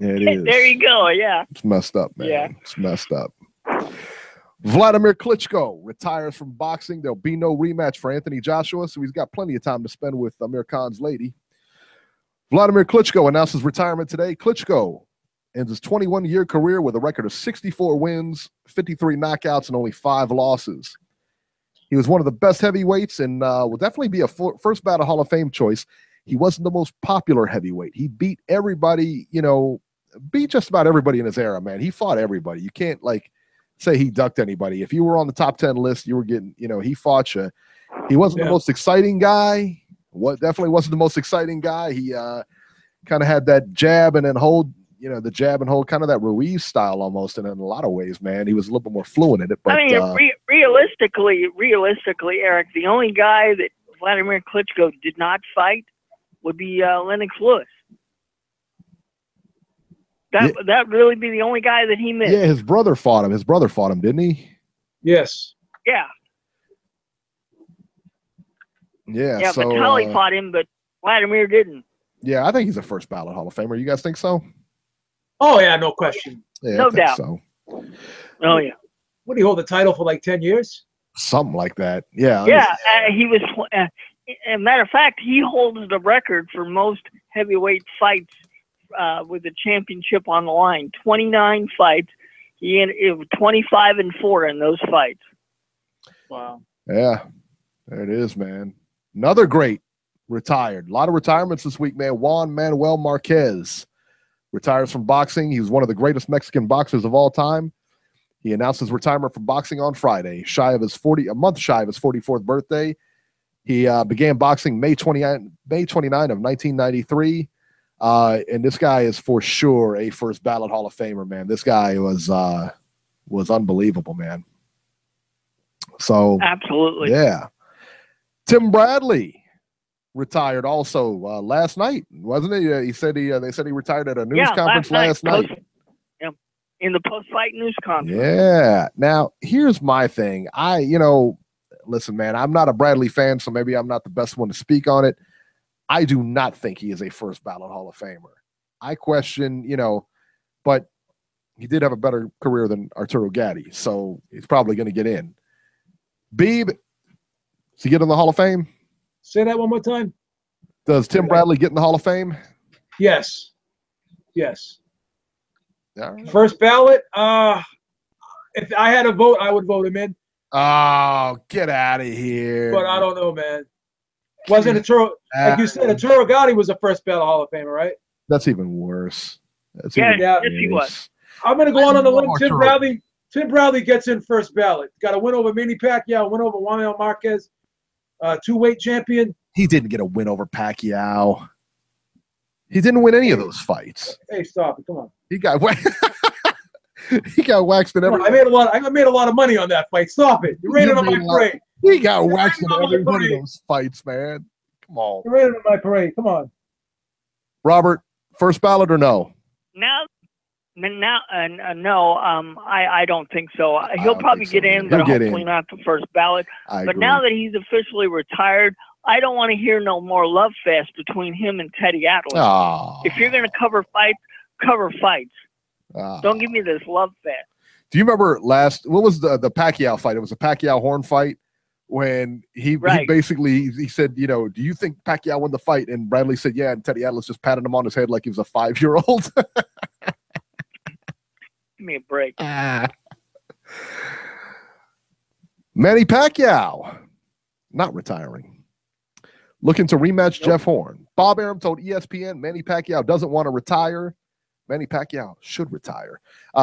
Yeah, it is. There you go. Yeah. It's messed up, man. Yeah. It's messed up. Vladimir Klitschko retires from boxing. There'll be no rematch for Anthony Joshua, so he's got plenty of time to spend with Amir Khan's lady. Vladimir Klitschko announces retirement today. Klitschko ends his 21-year career with a record of 64 wins, 53 knockouts, and only 5 losses. He was one of the best heavyweights and will definitely be a first ballot Hall of Fame choice. He wasn't the most popular heavyweight. He beat everybody, beat just about everybody in his era, man. He fought everybody. You can't, say he ducked anybody. If you were on the top 10 list, you were getting, he fought you. He wasn't the most exciting guy. Definitely wasn't the most exciting guy. He kind of had that jab and then hold, the jab and hold, kind of that Ruiz style almost. And in a lot of ways, man, he was a little bit more fluent in it. But I mean, realistically, Eric, the only guy that Vladimir Klitschko did not fight would be Lennox Lewis. That really be the only guy that he missed. Yeah, his brother fought him. Didn't he? Yes. Yeah. Yeah. Yeah, so, Vitaly fought him, but Vladimir didn't. Yeah, I think he's a first ballot Hall of Famer. You guys think so? Oh yeah, no question. Yeah, no doubt. So. Oh yeah. What, do you hold the title for like 10 years? Something like that. Yeah. Yeah, he was. As a matter of fact, he holds the record for most heavyweight fights with the championship on the line. 29 fights. He ended 25-4 in those fights. Wow. Yeah, there it is, man. Another great retired. A lot of retirements this week, man. Juan Manuel Marquez retires from boxing. He was one of the greatest Mexican boxers of all time. He announced his retirement from boxing on Friday, a month shy of his 44th birthday. He began boxing May 29 of 1993. And this guy is for sure a first ballot Hall of Famer, man. This guy was unbelievable, man. So absolutely. Yeah. Tim Bradley retired also last night, wasn't he? They said he retired at a news conference last night. In the post-fight news conference. Yeah. Now, here's my thing. Listen, man, I'm not a Bradley fan, so maybe I'm not the best one to speak on it. I do not think he is a first ballot Hall of Famer. I question, but he did have a better career than Arturo Gatti, so he's probably going to get in. Beeb, does he get in the Hall of Fame? Say that one more time. Does Tim Bradley get in the Hall of Fame? Yes. Yes. Right. First ballot. If I had a vote, I would vote him in. Oh, get out of here! But I don't know, man. Wasn't Arturo, like you said, Arturo Gatti was a first ballot Hall of Famer, right? That's even worse. Yes, he was. I'm going to go on the limb. Tim Bradley gets in first ballot. Got a win over Manny Pacquiao, win over Juan Manuel Marquez, 2-weight champion. He didn't get a win over Pacquiao. He didn't win any of those fights. Hey, stop it! Come on. He got he got waxed in every. I made a lot of money on that fight. Stop it! You're raining on my parade. He got waxed in every one of those fights, man. Come on. You're raining on my parade. Come on. Robert, first ballot or no? No. I don't think so. He'll probably get in, but hopefully not the first ballot. But now that he's officially retired, I don't want to hear no more love fest between him and Teddy Adler. Oh. If you're going to cover fights, cover fights. Don't give me this love fest. Do you remember what was the Pacquiao fight? It was a Pacquiao Horn fight when he basically said, you know, do you think Pacquiao won the fight? And Bradley said, yeah. And Teddy Atlas just patted him on his head like he was a 5-year-old. Give me a break. Manny Pacquiao, not retiring. Looking to rematch Jeff Horn. Bob Arum told ESPN Manny Pacquiao doesn't want to retire. Manny Pacquiao should retire.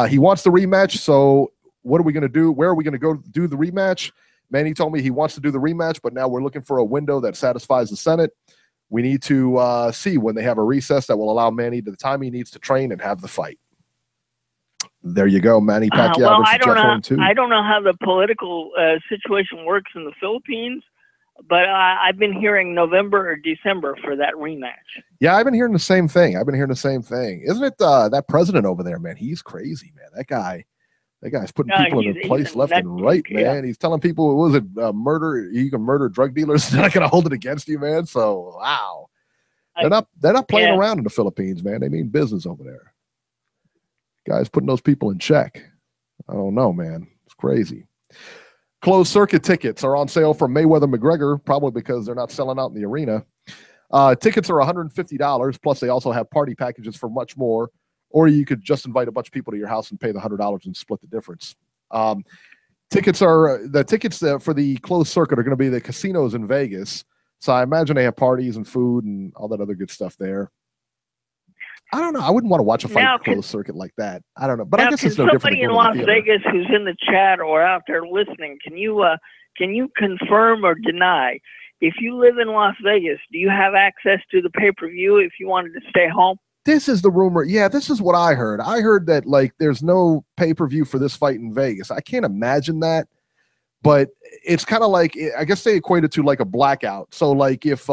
He wants the rematch, so what are we going to do? Where are we going to go do the rematch? Manny told me he wants to do the rematch, but now we're looking for a window that satisfies the Senate. We need to see when they have a recess that will allow Manny the time he needs to train and have the fight. There you go, Manny Pacquiao versus Jeff Horn 2. I don't know how the political situation works in the Philippines, but I've been hearing November or December for that rematch. Yeah, I've been hearing the same thing. Isn't it that president over there, man? He's crazy, man. That guy's putting people in their place left and right, man. Yeah. He's telling people, what was it, murder? You can murder drug dealers. They're not going to hold it against you, man. So, wow. They're not playing around in the Philippines, man. They mean business over there. Guys putting those people in check. I don't know, man. It's crazy. Closed circuit tickets are on sale for Mayweather McGregor, probably because they're not selling out in the arena. Tickets are $150, plus they also have party packages for much more, or you could just invite a bunch of people to your house and pay the $100 and split the difference. Tickets for the closed circuit are going to be the casinos in Vegas, so I imagine they have parties and food and all that other good stuff there. I don't know. I wouldn't want to watch a fight closed circuit like that. I don't know, but I guess it's no different. Somebody in Las Vegas who's in the chat or out there listening, can you confirm or deny? If you live in Las Vegas, do you have access to the pay-per-view if you wanted to stay home? This is the rumor. Yeah, this is what I heard. I heard that like there's no pay-per-view for this fight in Vegas. I can't imagine that, but it's kind of like, I guess they equate it to like a blackout. So like if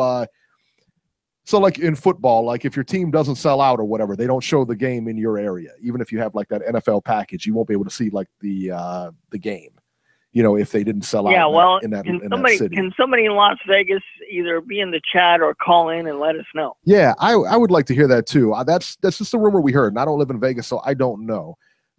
So like in football, like if your team doesn't sell out or whatever, they don't show the game in your area. Even if you have like that NFL package, you won't be able to see like the game, you know, if they didn't sell out. Yeah, well, in that city. Can somebody in Las Vegas either be in the chat or call in and let us know? Yeah, I would like to hear that too. That's just a rumor we heard, and I don't live in Vegas, so I don't know.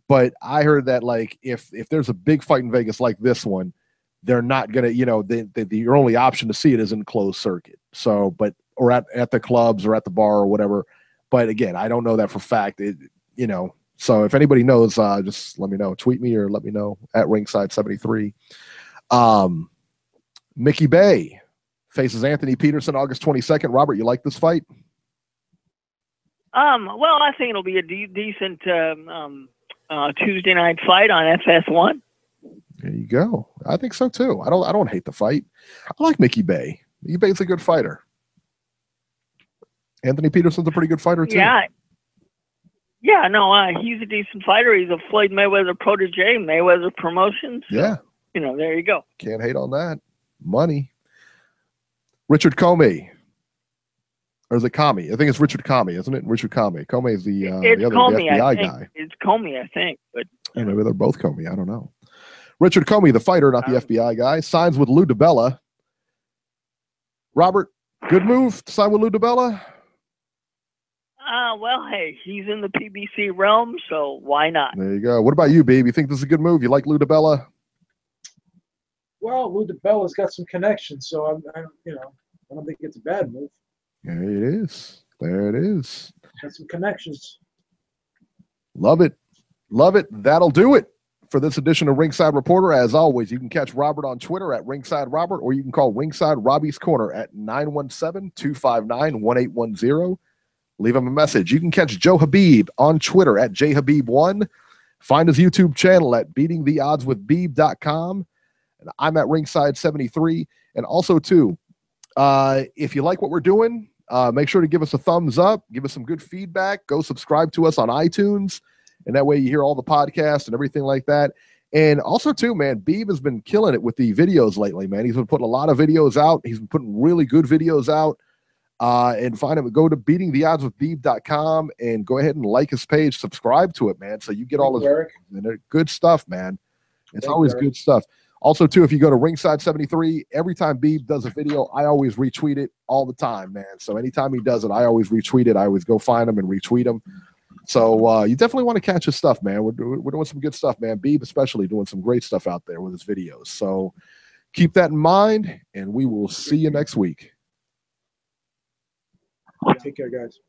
But I heard that like if there's a big fight in Vegas like this one, they're not gonna, you know, your only option to see it is in closed circuit. So, or at the clubs or at the bar or whatever. But again, I don't know that for fact. You know, so if anybody knows, just let me know. Tweet me or let me know at Ringside 73. Mickey Bay faces Anthony Peterson August 22nd. Robert, you like this fight? Well, I think it'll be a decent Tuesday night fight on FS1. There you go. I think so too. I don't hate the fight. I like Mickey Bay. Mickey Bay's a good fighter. Anthony Peterson's a pretty good fighter too. Yeah, no, he's a decent fighter. He's a Floyd Mayweather protege, Mayweather Promotions. So, yeah. You know, there you go. Can't hate on that. Money. Richard Comey. Or is it Comey? I think it's Richard Comey, isn't it? Richard Comey. Comey is the FBI guy. It's Comey, I think. But yeah, maybe they're both Comey. I don't know. Richard Comey, the fighter, not the FBI guy, signs with Lou DiBella. Robert, good move to sign with Lou DiBella? Well, hey, he's in the PBC realm, so why not? There you go. What about you, Beeb? You think this is a good move? You like Lou DiBella? Well, Lou DiBella's got some connections, so I don't think it's a bad move. There it is. There it is. Got some connections. Love it. Love it. That'll do it for this edition of Ringside Reporter. As always, you can catch Robert on Twitter at Ringside Robert, or you can call Ringside Robbie's Corner at 917-259-1810. Leave him a message. You can catch Joe Habib on Twitter at jhabib1. Find his YouTube channel at beatingtheoddswithbeeb.com. And I'm at Ringside 73. And also, too, if you like what we're doing, make sure to give us a thumbs up, give us some good feedback, go subscribe to us on iTunes, and that way you hear all the podcasts and everything like that. And also, too, man, Beeb has been killing it with the videos lately, man. He's been putting a lot of videos out. He's been putting really good videos out. And find him. Go to beatingtheoddswithbeeb.com and go ahead and like his page, subscribe to it, man. So you get all his good stuff, man. It's always good stuff. Also, too, if you go to Ringside 73, every time Beeb does a video, I always retweet it all the time, man. So anytime he does it, I always retweet it. I always go find him and retweet him. So you definitely want to catch his stuff, man. We're doing some good stuff, man. Beeb especially doing some great stuff out there with his videos. So keep that in mind, and we will see you next week. Take care, guys.